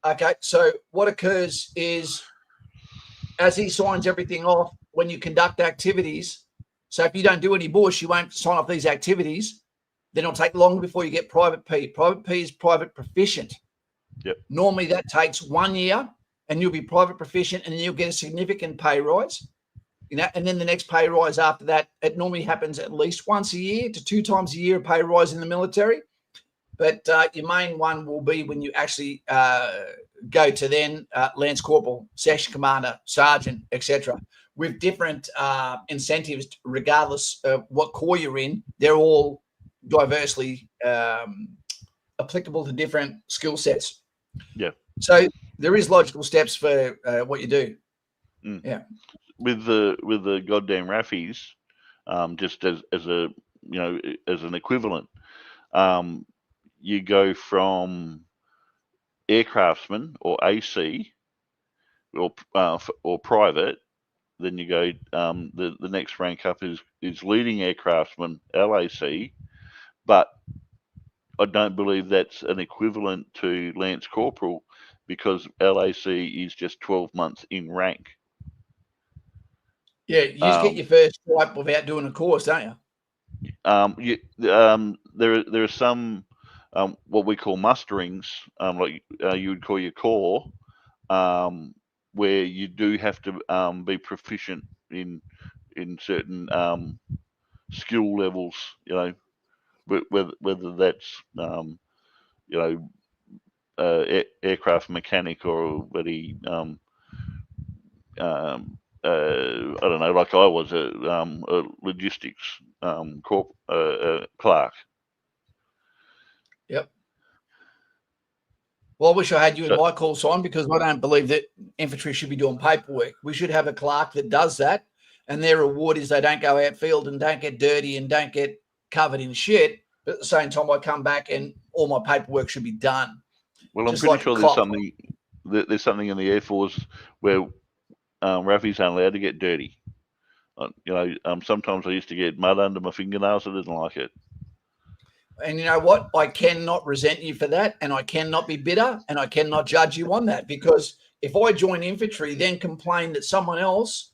[SPEAKER 4] Okay, so what occurs is as he signs everything off, when you conduct activities, so if you don't do any bush, you won't sign off these activities, then it'll take long before you get private P. Private P is private proficient.
[SPEAKER 3] Yep.
[SPEAKER 4] Normally that takes 1 year, and you'll be private proficient, and then you'll get a significant pay rise. You know, and then the next pay rise after that, it normally happens at least once a year to 2 times a year, a pay rise in the military. But your main one will be when you actually go to then Lance Corporal, Section Commander, Sergeant, etc. With different incentives, regardless of what corps you're in. They're all diversely applicable to different skill sets.
[SPEAKER 3] Yeah.
[SPEAKER 4] So there is logical steps for what you do.
[SPEAKER 3] Mm.
[SPEAKER 4] Yeah.
[SPEAKER 3] With the goddamn Raffies, just as a, you know, as an equivalent, you go from aircraftsman or AC or private, then you go the next rank up is leading aircraftsman LAC, but I don't believe that's an equivalent to Lance Corporal because LAC is just 12 months in rank.
[SPEAKER 4] Yeah, you just get your first stripe without doing a course, don't you?
[SPEAKER 3] There are some what we call musterings, like you would call your core, where you do have to be proficient in certain skill levels. You know, whether that's you know aircraft mechanic or whether I don't know, like I was a logistics clerk.
[SPEAKER 4] Yep. Well, I wish I had you in
[SPEAKER 3] So-
[SPEAKER 4] my call sign, because I don't believe that infantry should be doing paperwork. We should have a clerk that does that, and their reward is they don't go outfield and don't get dirty and don't get covered in shit. But at the same time, I come back and all my paperwork should be done.
[SPEAKER 3] Well, I'm
[SPEAKER 4] Just
[SPEAKER 3] pretty
[SPEAKER 4] like a
[SPEAKER 3] sure
[SPEAKER 4] cop.
[SPEAKER 3] there's something in the Air Force where Raffies aren't allowed to get dirty. You know, sometimes I used to get mud under my fingernails. I didn't like it.
[SPEAKER 4] And you know what? I cannot resent you for that, and I cannot be bitter, and I cannot judge you on that, because if I join infantry, then complain that someone else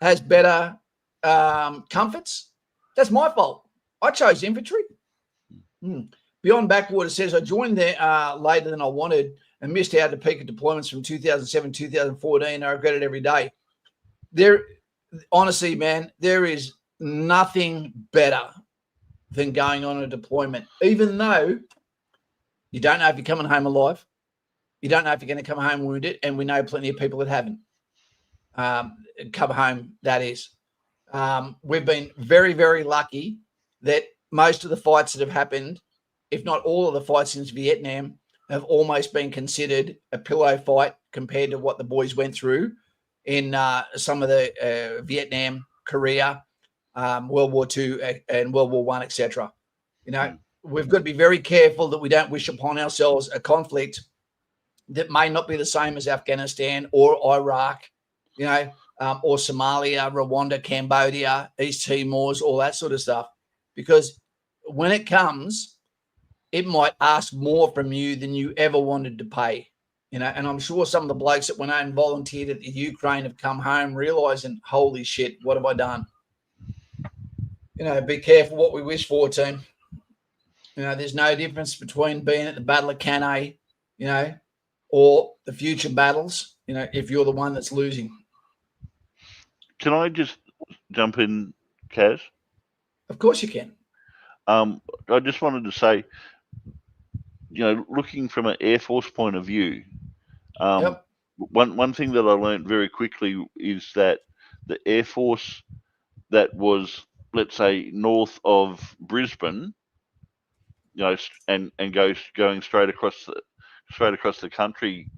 [SPEAKER 4] has better comforts, that's my fault. I chose infantry. Beyond Backwater says, I joined there later than I wanted and missed out the peak of deployments from 2007, 2014. I regret it every day. Honestly, man, there is nothing better than going on a deployment, even though you don't know if you're coming home alive. You don't know if you're going to come home wounded, and we know plenty of people that haven't come home, that is. We've been very, very lucky that most of the fights that have happened, if not all of the fights since Vietnam, have almost been considered a pillow fight compared to what the boys went through in some of the Vietnam, Korea, World War II and World War I, etc. You know, we've got to be very careful that we don't wish upon ourselves a conflict that may not be the same as Afghanistan or Iraq, you know, or Somalia, Rwanda, Cambodia, East Timors, all that sort of stuff. Because when it comes, it might ask more from you than you ever wanted to pay. You know, and I'm sure some of the blokes that went out and volunteered at the Ukraine have come home realizing, holy shit, what have I done? You know, be careful what we wish for, team. You know, there's no difference between being at the Battle of Cannae, you know, or the future battles, you know, if you're the one that's losing.
[SPEAKER 3] Can I just jump in, Kaz?
[SPEAKER 4] Of course you can.
[SPEAKER 3] I just wanted to say, looking from an Air Force point of view,
[SPEAKER 4] Yep.
[SPEAKER 3] one thing that I learned very quickly is that the Air Force that was, let's say, north of Brisbane, and going straight across the country,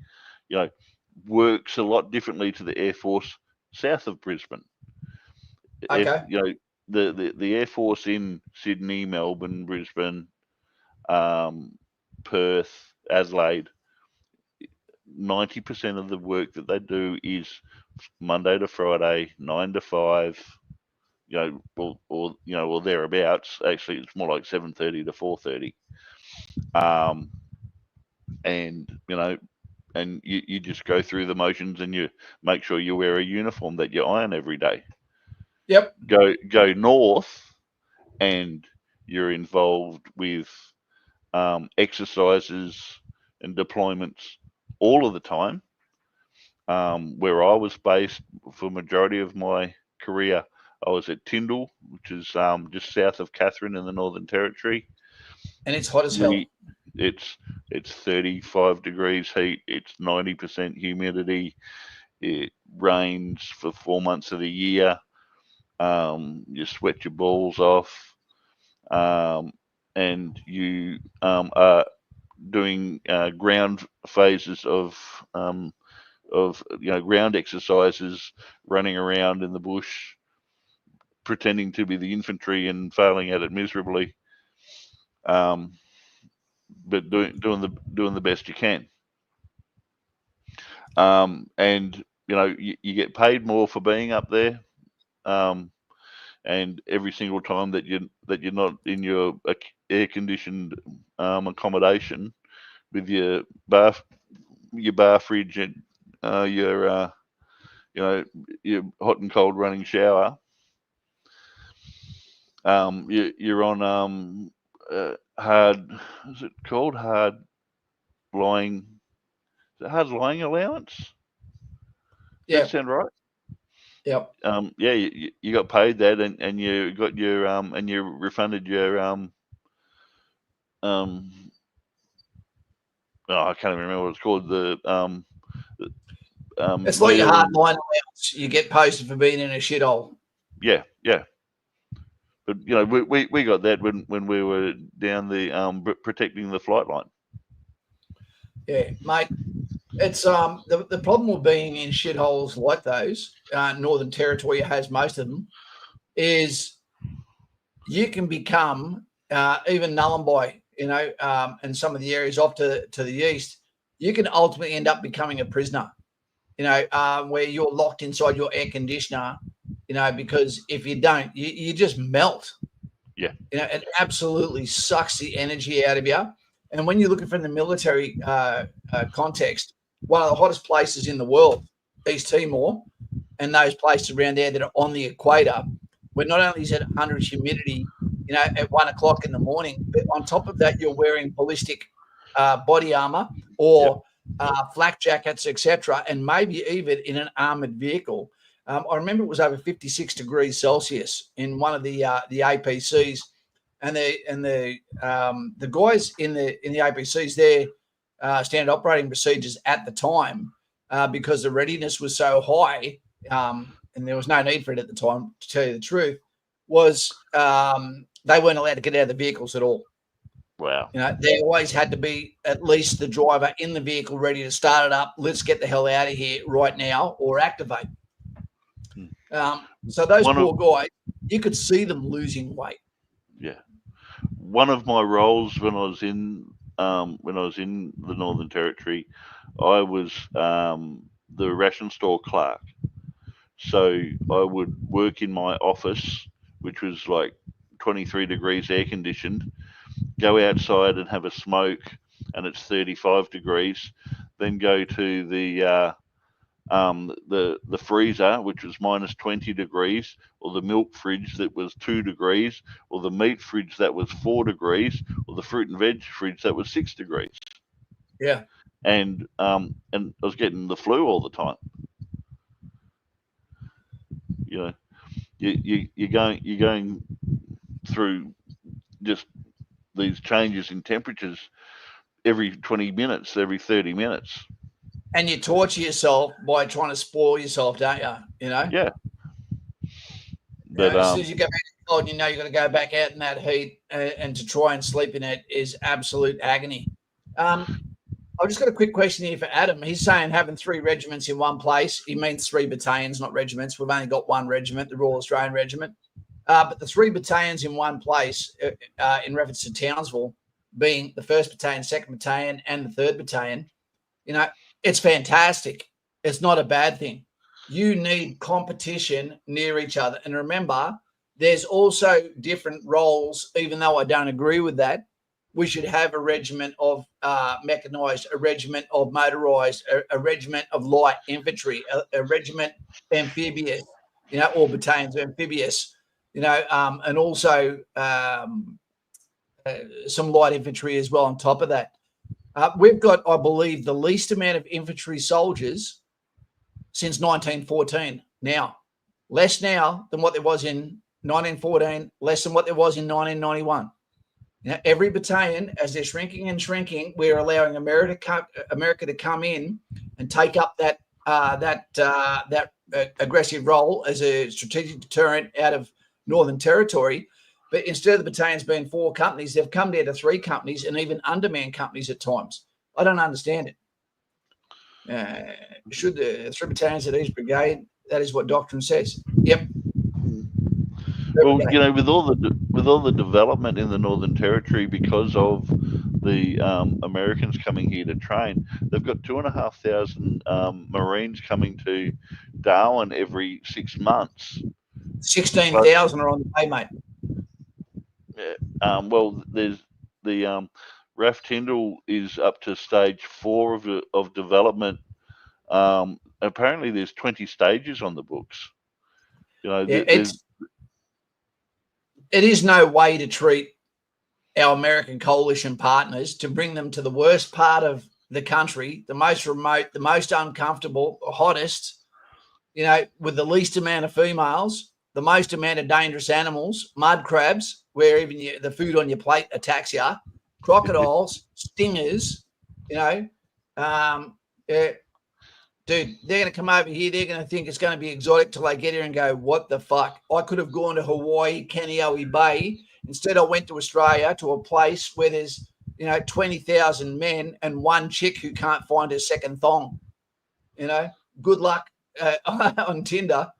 [SPEAKER 3] works a lot differently to the Air Force south of Brisbane.
[SPEAKER 4] Okay.
[SPEAKER 3] The Air Force in Sydney, Melbourne, Brisbane, Perth, Adelaide, 90% of the work that they do is Monday to Friday, 9 to 5, or thereabouts. Actually, it's more like 7:30 to 4:30. And you just go through the motions, and you make sure you wear a uniform that you iron every day.
[SPEAKER 4] Yep.
[SPEAKER 3] Go north, and you're involved with exercises and deployments all of the time. Where I was based for majority of my career, I was at Tyndall, which is just south of Katherine in the Northern Territory.
[SPEAKER 4] And it's hot as hell.
[SPEAKER 3] It's 35 degrees heat. It's 90% humidity. It rains for 4 months of the year. You sweat your balls off, and you are doing ground phases of ground exercises, running around in the bush, pretending to be the infantry and failing at it miserably, but doing the best you can. And you get paid more for being up there. And every single time that you're not in your air conditioned accommodation with your bar fridge and your hot and cold running shower, you're on hard. Is it called hard lying? Is it hard lying allowance? Does
[SPEAKER 4] Yeah.
[SPEAKER 3] that sound right?
[SPEAKER 4] Yep.
[SPEAKER 3] Yeah, you got paid that, and you got your and you refunded your oh, I can't even remember what it's called.
[SPEAKER 4] It's like your
[SPEAKER 3] meal
[SPEAKER 4] hard
[SPEAKER 3] and
[SPEAKER 4] line allowance. You get posted for being in a shithole.
[SPEAKER 3] yeah. But we got that when we were down the protecting the flight line.
[SPEAKER 4] Yeah, mate. It's the problem with being in shitholes like those, Northern Territory has most of them, is you can become even Nullarbor, and some of the areas off to the east, you can ultimately end up becoming a prisoner, where you're locked inside your air conditioner, because if you don't, you just melt.
[SPEAKER 3] Yeah.
[SPEAKER 4] It absolutely sucks the energy out of you. And when you're looking from the military context, one of the hottest places in the world, East Timor, and those places around there that are on the equator, where not only is it 100 humidity, at 1 o'clock in the morning, but on top of that, you're wearing ballistic body armor or flak jackets, etc., and maybe even in an armored vehicle. I remember it was over 56 degrees Celsius in one of the APCs, and the guys in the APCs, their standard operating procedures at the time, because the readiness was so high, and there was no need for it at the time, to tell you the truth, was they weren't allowed to get out of the vehicles at all.
[SPEAKER 3] Wow.
[SPEAKER 4] There always had to be at least the driver in the vehicle ready to start it up. Let's get the hell out of here right now, or activate. So those poor guys, you could see them losing weight.
[SPEAKER 3] Yeah. One of my roles when I was in the Northern Territory, I was the ration store clerk. So I would work in my office, which was like 23 degrees air conditioned, go outside and have a smoke, and it's 35 degrees, then go to the freezer, which was minus 20 degrees, or the milk fridge that was 2 degrees, or the meat fridge that was 4 degrees, or the fruit and veg fridge that was 6 degrees.
[SPEAKER 4] Yeah.
[SPEAKER 3] And I was getting the flu all the time. You're going through just these changes in temperatures every 20 minutes, every 30 minutes.
[SPEAKER 4] And you torture yourself by trying to spoil yourself, don't you? You know?
[SPEAKER 3] Yeah.
[SPEAKER 4] You
[SPEAKER 3] But
[SPEAKER 4] know, as soon as you go back to cold, you know you're going to go back out in that heat, and to try and sleep in it is absolute agony. I've just got a quick question here for Adam. He's saying having 3 regiments in one place. He means 3 battalions, not regiments. We've only got 1 regiment, the Royal Australian Regiment. But the 3 battalions in one place, in reference to Townsville, being the 1st Battalion, 2nd Battalion, and the 3rd Battalion, you know, it's fantastic. It's not a bad thing. You need competition near each other. And remember, there's also different roles, even though I don't agree with that. We should have a regiment of mechanised, a regiment of motorised, a regiment of light infantry, a regiment amphibious, you know, or battalions amphibious, you know, and also some light infantry as well on top of that. We've got, I believe, the least amount of infantry soldiers since 1914 now. Less now than what there was in 1914, less than what there was in 1991. Now, every battalion, as they're shrinking and shrinking, we're allowing America to come in and take up that aggressive role as a strategic deterrent out of Northern Territory. But instead of the battalions being 4 companies, they've come down to 3 companies and even undermanned companies at times. I don't understand it. Should the 3 battalions at each brigade? That is what doctrine says. Yep.
[SPEAKER 3] Well, you know, with all the development in the Northern Territory because of the Americans coming here to train, they've got 2,500 Marines coming to Darwin every 6 months.
[SPEAKER 4] 16,000 are on the way, mate.
[SPEAKER 3] Well, there's the RAF Tyndall is up to stage 4 of development. Apparently, there's 20 stages on the books. You know,
[SPEAKER 4] yeah, it is no way to treat our American coalition partners, to bring them to the worst part of the country, the most remote, the most uncomfortable, hottest, you know, with the least amount of females, the most amount of dangerous animals, mud crabs, where even the food on your plate attacks you, crocodiles, stingers, you know. Dude, they're going to come over here. They're going to think it's going to be exotic till they get here and go, what the fuck? I could have gone to Hawaii, Kaneohe Bay. Instead, I went to Australia, to a place where there's, you know, 20,000 men and 1 chick who can't find her second thong. You know, good luck on Tinder.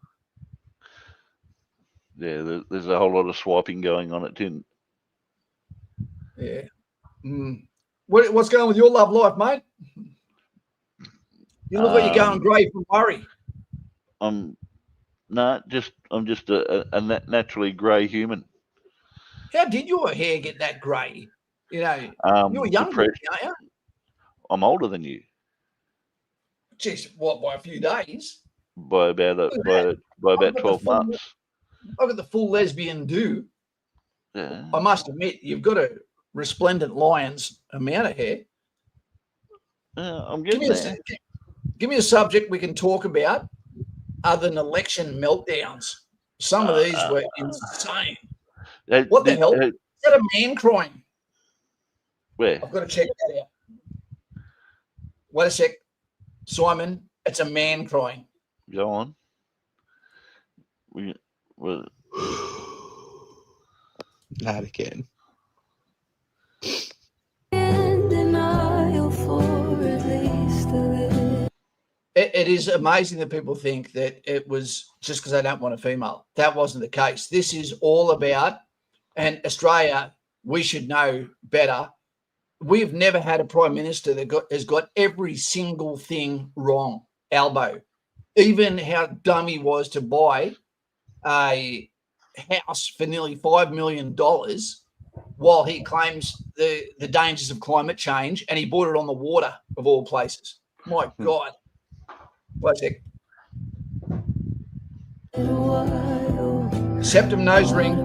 [SPEAKER 3] Yeah, there's a whole lot of swiping going on at Tinder.
[SPEAKER 4] Yeah. What's going on with your love life, mate? You look like you're going grey from worry.
[SPEAKER 3] I'm just a naturally grey human.
[SPEAKER 4] How did your hair get that grey? You know, you were younger, aren't you?
[SPEAKER 3] I'm older than you.
[SPEAKER 4] Jeez, what, by a few days?
[SPEAKER 3] By about 12 months.
[SPEAKER 4] I've got the full lesbian do.
[SPEAKER 3] Yeah.
[SPEAKER 4] I must admit, you've got a resplendent lion's amount of hair.
[SPEAKER 3] I'm getting there.
[SPEAKER 4] Give me a subject we can talk about other than election meltdowns. Some of these were insane. What the hell? Is that a man crying?
[SPEAKER 3] Where?
[SPEAKER 4] I've got to check that out. Wait a sec. Simon, it's a man crying.
[SPEAKER 3] Go on.
[SPEAKER 8] Not again.
[SPEAKER 4] It is amazing that people think that it was just because they don't want a female. That wasn't the case. This is all about, and Australia, we should know better. We've never had a prime minister that has got every single thing wrong. Albo, even how dumb he was to buy a house for nearly $5 million while he claims the dangers of climate change, and he bought it on the water of all places. My God. What's it? Septum nose ring.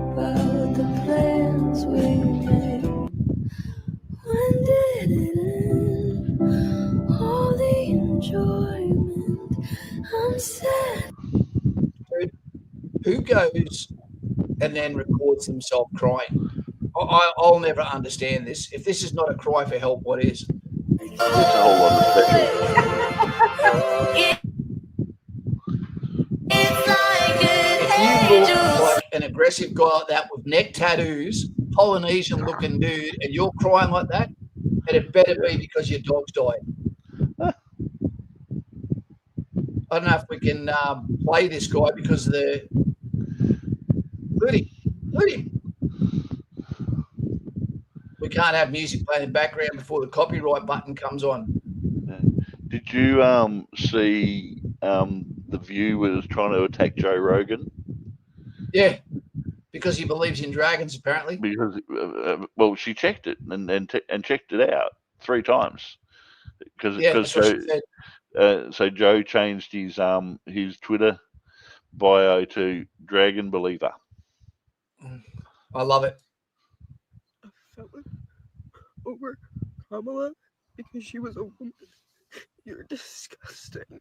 [SPEAKER 4] Dude, who goes and then records themselves crying. I'll never understand this. If this is not a cry for help, what is?
[SPEAKER 3] It's a whole lot of special.
[SPEAKER 4] If you look like an aggressive guy like that with neck tattoos, Polynesian looking dude, and you're crying like that, and it better be because your dog's died. I don't know if we can play this guy because the look him. We can't have music playing in the background before the copyright button comes on.
[SPEAKER 3] Did you see the View was trying to attack Joe Rogan?
[SPEAKER 4] Yeah, because he believes in dragons, apparently.
[SPEAKER 3] Because well, she checked it and checked it out 3 times because Joe, so Joe changed his Twitter bio to Dragon Believer.
[SPEAKER 4] I love it.
[SPEAKER 9] I felt it over Kamala because she was a woman. You're disgusting.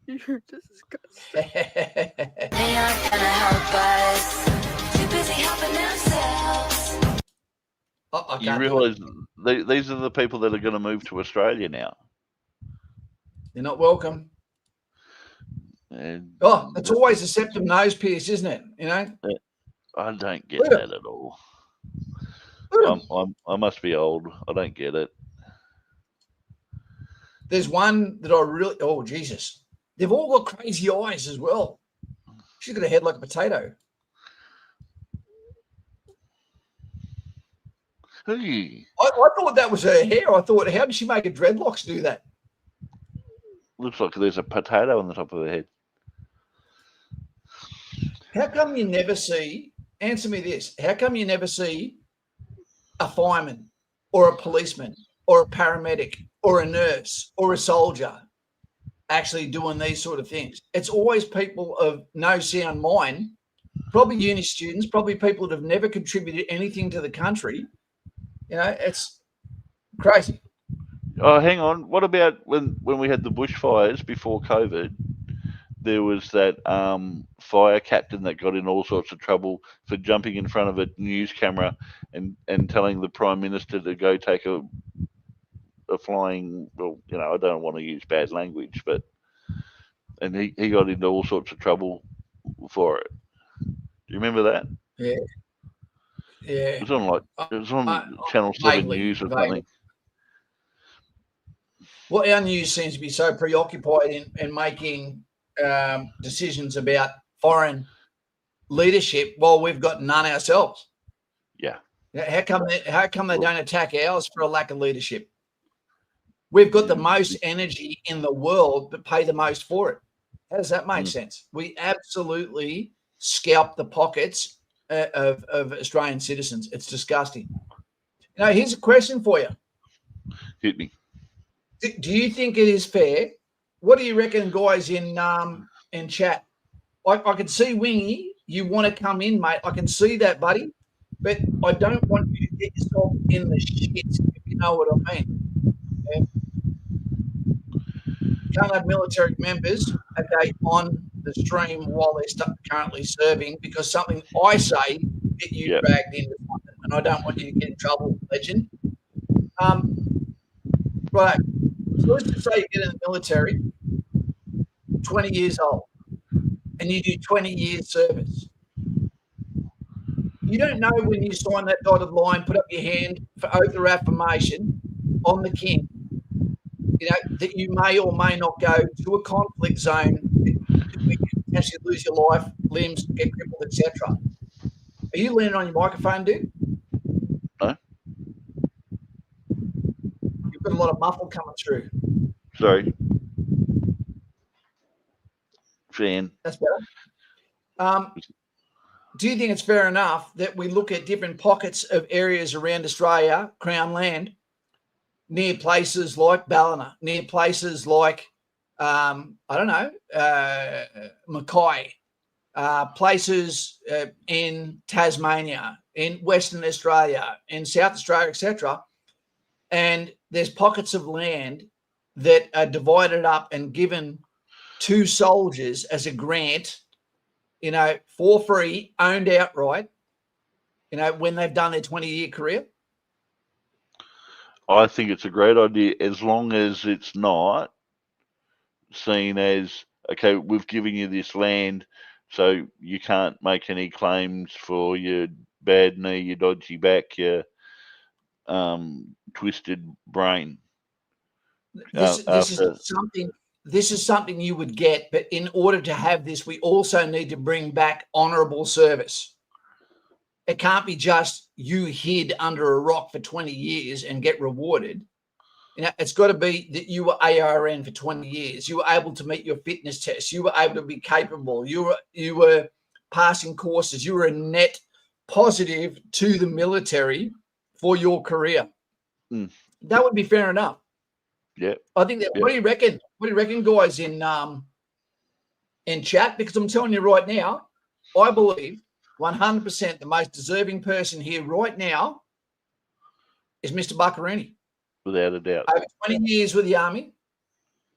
[SPEAKER 9] You're disgusting.
[SPEAKER 10] They aren't gonna help us. Too busy helping themselves.
[SPEAKER 3] You realise these are the people that are going to move to Australia now.
[SPEAKER 4] They're not welcome.
[SPEAKER 3] And
[SPEAKER 4] it's always a septum nose pierce, isn't it? You know.
[SPEAKER 3] I don't get that at all. I must be old. I don't get it.
[SPEAKER 4] There's one that I really, oh, Jesus. They've all got crazy eyes as well. She's got a head like a potato.
[SPEAKER 3] Hey.
[SPEAKER 4] I thought that was her hair. I thought, how did she make her dreadlocks do that?
[SPEAKER 3] Looks like there's a potato on the top of her head.
[SPEAKER 4] How come you never see, answer me this, how come you never see a fireman or a policeman or a paramedic or a nurse or a soldier actually doing these sort of things? It's always people of no sound mind, probably uni students, probably people that have never contributed anything to the country. You know, it's crazy.
[SPEAKER 3] Oh, hang on. What about when we had the bushfires before COVID? There was that fire captain that got in all sorts of trouble for jumping in front of a news camera and telling the Prime Minister to go take a flying, well, you know, I don't want to use bad language, but and he got into all sorts of trouble for it. Do you remember that?
[SPEAKER 4] Yeah. Yeah.
[SPEAKER 3] It was on Channel 7 News or something.
[SPEAKER 4] Well, our news seems to be so preoccupied in making decisions about foreign leadership while we've got none ourselves.
[SPEAKER 3] Yeah.
[SPEAKER 4] How come they don't attack ours for a lack of leadership? We've got the most energy in the world, but pay the most for it. How does that make sense? We absolutely scalp the pockets of Australian citizens. It's disgusting. You know, here's a question for you.
[SPEAKER 3] Hit me.
[SPEAKER 4] Do you think it is fair? What do you reckon, guys, in chat? I can see Wingy. You want to come in, mate. I can see that, buddy. But I don't want you to get yourself in the shit, if you know what I mean. Yeah. Can't have military members, okay, on the stream while they're currently serving because something I say get you dragged into something, and I don't want you to get in trouble, legend. Right. So let's just say you get in the military, 20 years old, and you do 20 years service. You don't know when you sign that dotted line, put up your hand for oath or affirmation on the king, you know, that you may or may not go to a conflict zone where you potentially lose your life, limbs, get crippled, etc. Are you leaning on your microphone, dude?
[SPEAKER 3] No.
[SPEAKER 4] You've got a lot of muffle coming through.
[SPEAKER 3] Sorry. Fan.
[SPEAKER 4] That's better. Do you think it's fair enough that we look at different pockets of areas around Australia, Crown land, near places like Ballina, near places like, I don't know, Mackay, places in Tasmania, in Western Australia, in South Australia, etc. And there's pockets of land that are divided up and given to soldiers as a grant for free, owned outright, when they've done their 20-year career?
[SPEAKER 3] I think it's a great idea as long as it's not seen as, okay, we've given you this land, so you can't make any claims for your bad knee, your dodgy back, your twisted brain.
[SPEAKER 4] This is
[SPEAKER 3] After
[SPEAKER 4] something. This is something you would get, but in order to have this, we also need to bring back honourable service. It can't be just you hid under a rock for 20 years and get rewarded. It's got to be that you were ARN for 20 years. You were able to meet your fitness tests. You were able to be capable. You were passing courses. You were a net positive to the military for your career. That would be fair enough.
[SPEAKER 3] Yeah.
[SPEAKER 4] I think that.
[SPEAKER 3] Yeah.
[SPEAKER 4] What do you reckon? What do you reckon, guys, in chat? Because I'm telling you right now, I believe 100% the most deserving person here right now is Mr. Buccarini.
[SPEAKER 3] Without a doubt.
[SPEAKER 4] Over 20 years with the Army,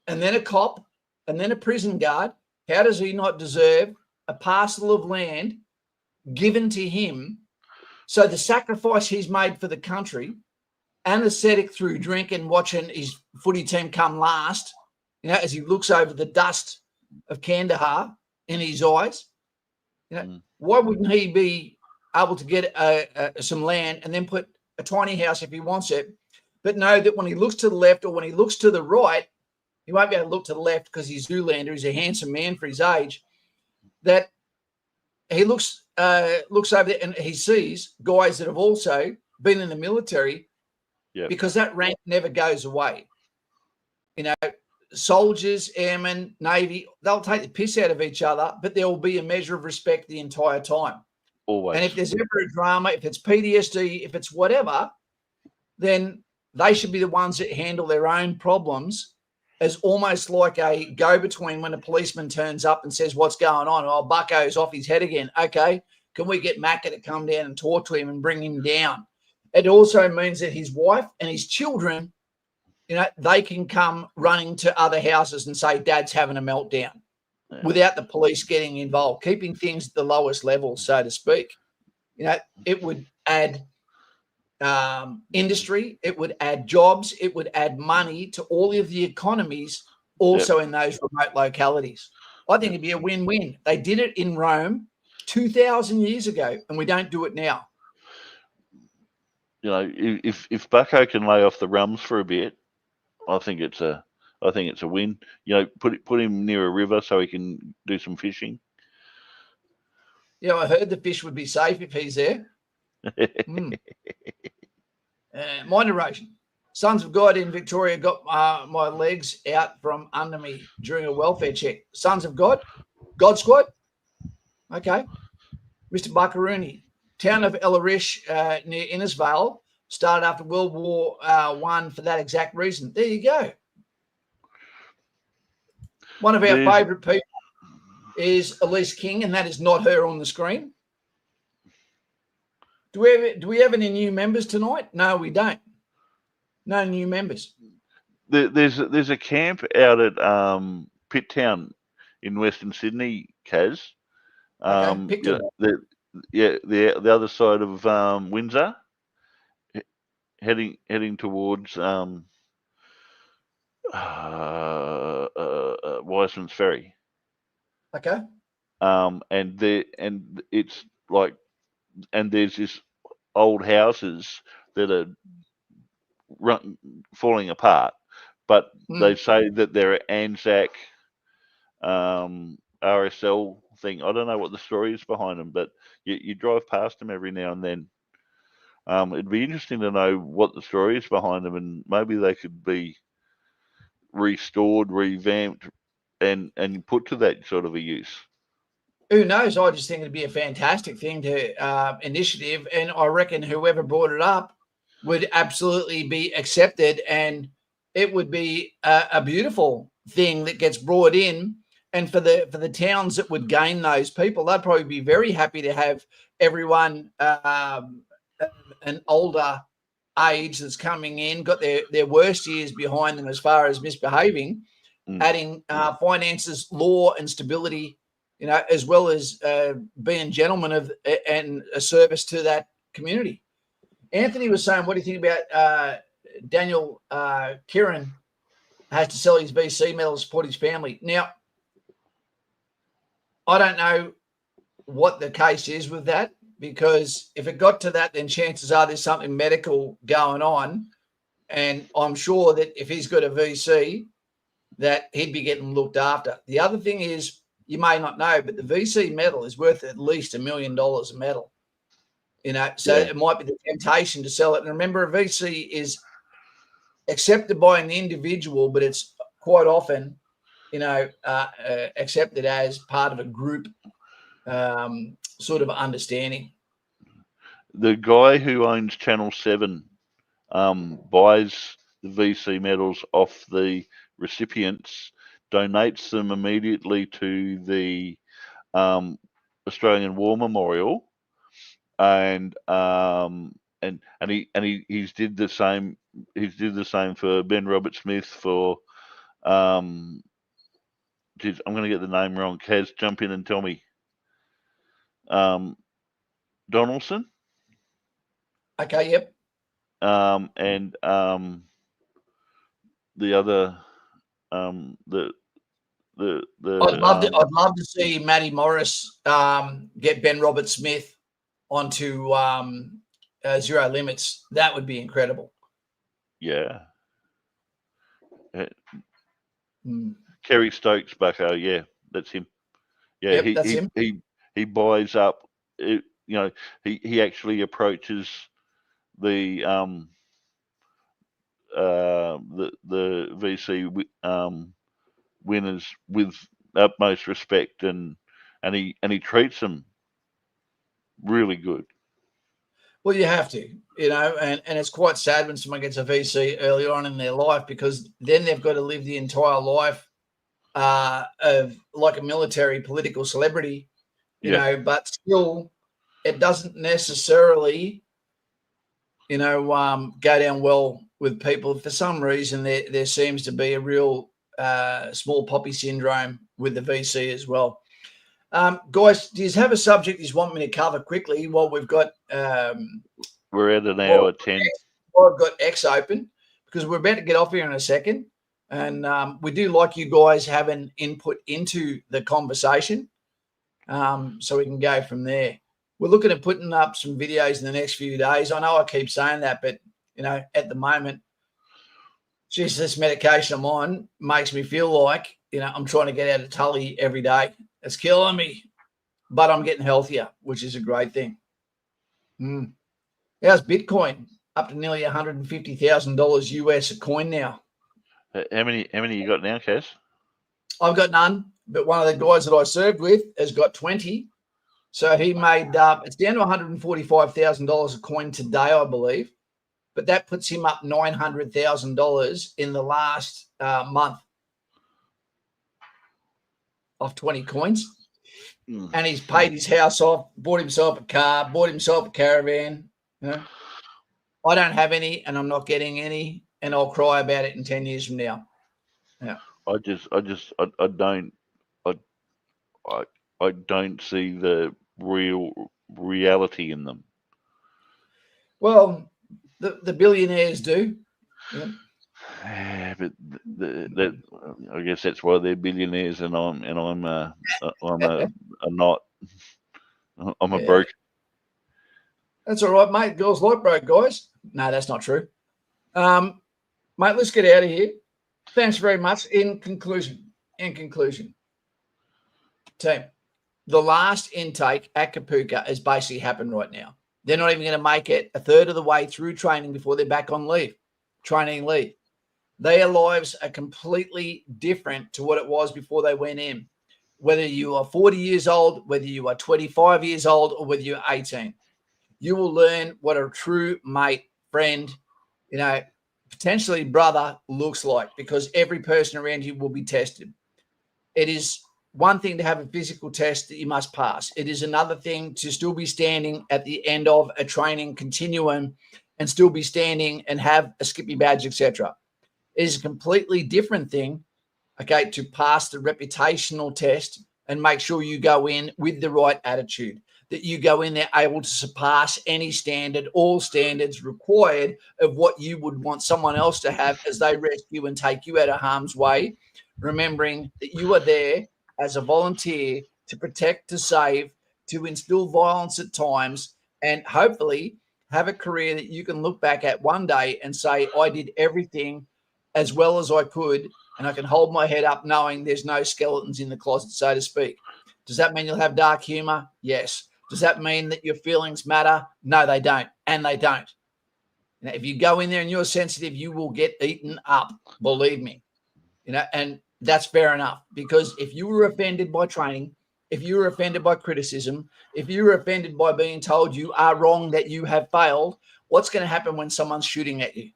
[SPEAKER 4] and then a cop, and then a prison guard. How does he not deserve a parcel of land given to him? So the sacrifice he's made for the country, anaesthetic through drinking, watching his footy team come last, as he looks over the dust of Kandahar in his eyes, why wouldn't he be able to get some land and then put a tiny house if he wants it? But know that when he looks to the left or when he looks to the right, he won't be able to look to the left because he's Zoolander. He's a handsome man for his age. That he looks over there and he sees guys that have also been in the military, because that rank never goes away. Soldiers, airmen, Navy, they'll take the piss out of each other, but there will be a measure of respect the entire time.
[SPEAKER 3] Always.
[SPEAKER 4] And if there's ever a drama, if it's PTSD, if it's whatever, then they should be the ones that handle their own problems, as almost like a go-between when a policeman turns up and says, what's going on? Oh, Bucko's off his head again. Okay, can we get Macca to come down and talk to him and bring him down? It also means that his wife and his children, they can come running to other houses and say, Dad's having a meltdown, without the police getting involved, keeping things at the lowest level, so to speak. It would add industry, it would add jobs, it would add money to all of the economies also in those remote localities. I think it'd be a win-win. They did it in Rome 2,000 years ago, and we don't do it now.
[SPEAKER 3] If Bucko can lay off the rums for a bit, I think it's a win. Put him near a river so he can do some fishing.
[SPEAKER 4] I heard the fish would be safe if he's there. My narration. Sons of God in Victoria got my legs out from under me during a welfare check. Sons of God? God Squad? Okay. Mr. Buccarini. Town of Ellarish near Innisfail started after World War I for that exact reason. There you go. One of our favourite people is Elise King, and that is not her on the screen. Do we have any new members tonight? No, we don't. No new members.
[SPEAKER 3] There's a camp out at Pitt Town in Western Sydney, Kaz. The other side of Windsor, heading towards Wiseman's Ferry.
[SPEAKER 4] Okay.
[SPEAKER 3] And it's like, and there's this old houses that are falling apart, but they say that they're an Anzac RSL thing. I don't know what the story is behind them, but you drive past them every now and then. It'd be interesting to know what the story is behind them, and maybe they could be restored, revamped, and put to that sort of a use.
[SPEAKER 4] Who knows? I just think it'd be a fantastic thing to initiative, and I reckon whoever brought it up would absolutely be accepted, and it would be a beautiful thing that gets brought in. And for the towns that would gain those people, they'd probably be very happy to have everyone an older age that's coming in, got their worst years behind them as far as misbehaving, adding finances, law, and stability as well as being gentlemen of and a service to that community. Anthony was saying, what do you think about Daniel Kieran has to sell his VC medal to support his family? Now, I don't know what the case is with that, because if it got to that, then chances are there's something medical going on. And I'm sure that if he's got a VC, that he'd be getting looked after. The other thing is, you may not know, but the VC medal is worth at least $1 million a medal. So it might be the temptation to sell it. And remember, a VC is accepted by an individual, but it's quite often, accepted as part of a group sort of understanding.
[SPEAKER 3] The guy who owns Channel 7 buys the VC medals off the recipients, donates them immediately to the Australian War Memorial, and he's did the same. He's did the same for Ben Robert Smith for. I'm going to get the name wrong. Kaz, jump in and tell me. Donaldson.
[SPEAKER 4] Okay. Yep.
[SPEAKER 3] And the other,
[SPEAKER 4] I'd love to see Matty Morris get Ben Robert Smith onto Zero Limits. That would be incredible.
[SPEAKER 3] Yeah. Kerry Stokes, Bucko. Yeah, that's him. Yeah,
[SPEAKER 4] yep, that's him.
[SPEAKER 3] He buys up. He actually approaches the VC winners with utmost respect, and he treats them really good.
[SPEAKER 4] Well, you have to, and it's quite sad when someone gets a VC early on in their life, because then they've got to live the entire life of like a military political celebrity, but still it doesn't necessarily, go down well with people. For some reason, there seems to be a real small poppy syndrome with the VC as well. Guys, do you have a subject you want me to cover quickly while we've got...
[SPEAKER 3] we're at an hour 10.
[SPEAKER 4] I've got X open, because we're about to get off here in a second. And we do like you guys having input into the conversation, so we can go from there. We're looking at putting up some videos in the next few days. I know I keep saying that, but, at the moment, just this medication I'm on makes me feel like, I'm trying to get out of Tully every day. It's killing me, but I'm getting healthier, which is a great thing. How's Bitcoin? Up to nearly $150,000 US a coin now.
[SPEAKER 3] How many you got now, Kaz?
[SPEAKER 4] I've got none, but one of the guys that I served with has got 20. So he made it's down to $145,000 a coin today, I believe. But that puts him up $900,000 in the last month off 20 coins. And he's paid his house off, bought himself a car, bought himself a caravan. I don't have any, and I'm not getting any, and I'll cry about it in 10 years from now. Yeah.
[SPEAKER 3] I don't see the reality in them.
[SPEAKER 4] Well, the billionaires do. Yeah.
[SPEAKER 3] But I guess that's why they're billionaires, and I'm not. I'm a broke.
[SPEAKER 4] That's all right, mate. Girls like broke guys. No, that's not true. Mate, let's get out of here. Thanks very much. In conclusion, team, the last intake at Kapooka has basically happened right now. They're not even going to make it a third of the way through training before they're back on leave, training leave. Their lives are completely different to what it was before they went in. Whether you are 40 years old, whether you are 25 years old, or whether you're 18, you will learn what a true mate, friend, potentially brother looks like, because every person around you will be tested. It is one thing to have a physical test that you must pass. It is another thing to still be standing at the end of a training continuum and still be standing and have a Skippy badge, etc. It is a completely different thing, okay, to pass the reputational test and make sure you go in with the right attitude, that you go in there able to surpass any standard, all standards required of what you would want someone else to have as they rescue and take you out of harm's way, remembering that you are there as a volunteer to protect, to save, to instill violence at times, and hopefully have a career that you can look back at one day and say, I did everything as well as I could, and I can hold my head up knowing there's no skeletons in the closet, so to speak. Does that mean you'll have dark humor? Yes. Does that mean that your feelings matter? No, they don't. And they don't. Now, if you go in there and you're sensitive, you will get eaten up. Believe me. And that's fair enough, because if you were offended by training, if you were offended by criticism, if you were offended by being told you are wrong, that you have failed, what's going to happen when someone's shooting at you?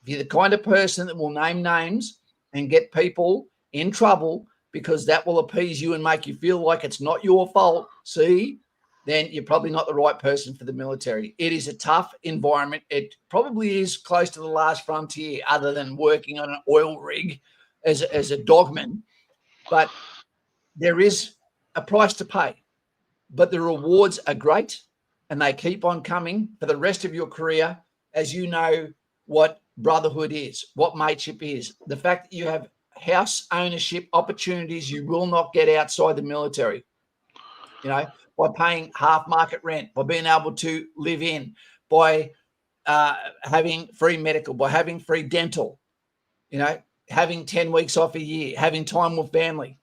[SPEAKER 4] If you're the kind of person that will name names and get people in trouble because that will appease you and make you feel like it's not your fault, see, then you're probably not the right person for the military. It is a tough environment. It probably is close to the last frontier other than working on an oil rig as a dogman. But there is a price to pay. But the rewards are great, and they keep on coming for the rest of your career as you know what brotherhood is, what mateship is, the fact that you have house ownership opportunities you will not get outside the military, by paying half market rent, by being able to live in, by having free medical, by having free dental, having 10 weeks off a year, having time with family.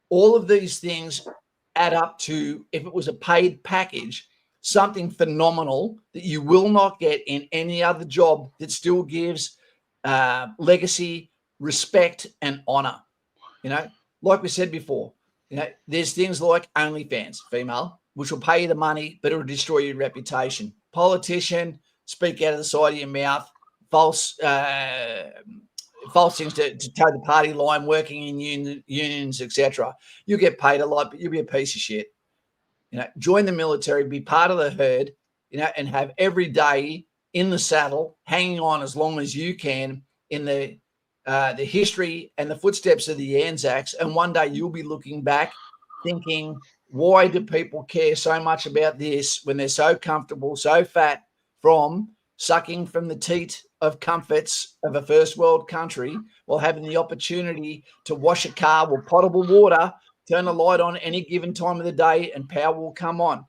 [SPEAKER 4] All of these things add up to, if it was a paid package, something phenomenal that you will not get in any other job that still gives legacy, respect, and honor. Like we said before, there's things like OnlyFans, female, which will pay you the money, but it will destroy your reputation. Politician, speak out of the side of your mouth, false things to toe the party line, working in unions, etc. You'll get paid a lot, but you'll be a piece of shit. Join the military, be part of the herd, and have every day in the saddle, hanging on as long as you can in the history and the footsteps of the Anzacs. And one day you'll be looking back thinking, why do people care so much about this when they're so comfortable, so fat from sucking from the teat of comforts of a first world country while having the opportunity to wash a car with potable water, turn a light on any given time of the day, and power will come on.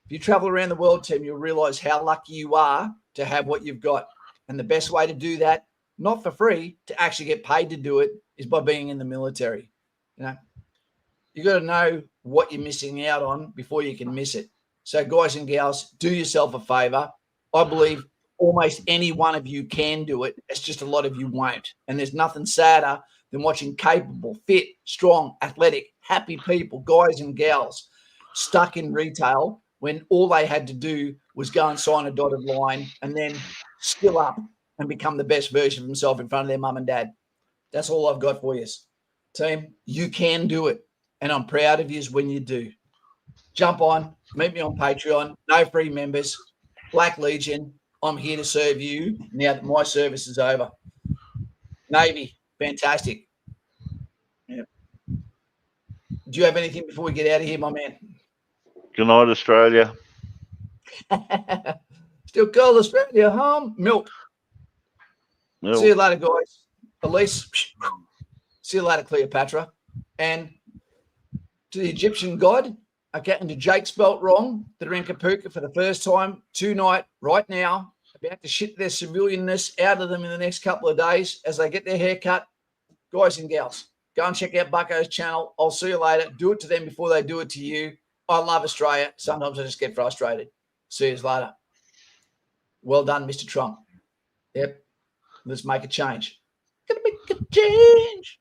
[SPEAKER 4] If you travel around the world, Tim, you'll realize how lucky you are to have what you've got. And the best way to do that, not for free, to actually get paid to do it, is by being in the military. You got to know what you're missing out on before you can miss it. So guys and gals, do yourself a favor. I believe almost any one of you can do it. It's just a lot of you won't. And there's nothing sadder than watching capable, fit, strong, athletic, happy people, guys and gals, stuck in retail when all they had to do was go and sign a dotted line and then skill up and become the best version of themselves in front of their mum and dad. That's all I've got for you. Team, you can do it. And I'm proud of you when you do. Jump on, meet me on Patreon, no free members, Black Legion. I'm here to serve you now that my service is over. Navy, fantastic. Yeah. Do you have anything before we get out of here, my man?
[SPEAKER 3] Good night, Australia.
[SPEAKER 4] Still call Australia home. Milk.
[SPEAKER 3] Milk.
[SPEAKER 4] See you later, guys. Elise. See you later, Cleopatra. And to the Egyptian god, okay, and to Jake spelt wrong, that are in Kapooka for the first time tonight, right now, about to shit their civilianness out of them in the next couple of days as they get their hair cut. Guys and gals, go and check out Bucko's channel. I'll see you later. Do it to them before they do it to you. I love Australia. Sometimes I just get frustrated. See you later. Well done, Mr. Trump. Yep. Let's make a change. Gonna make a change.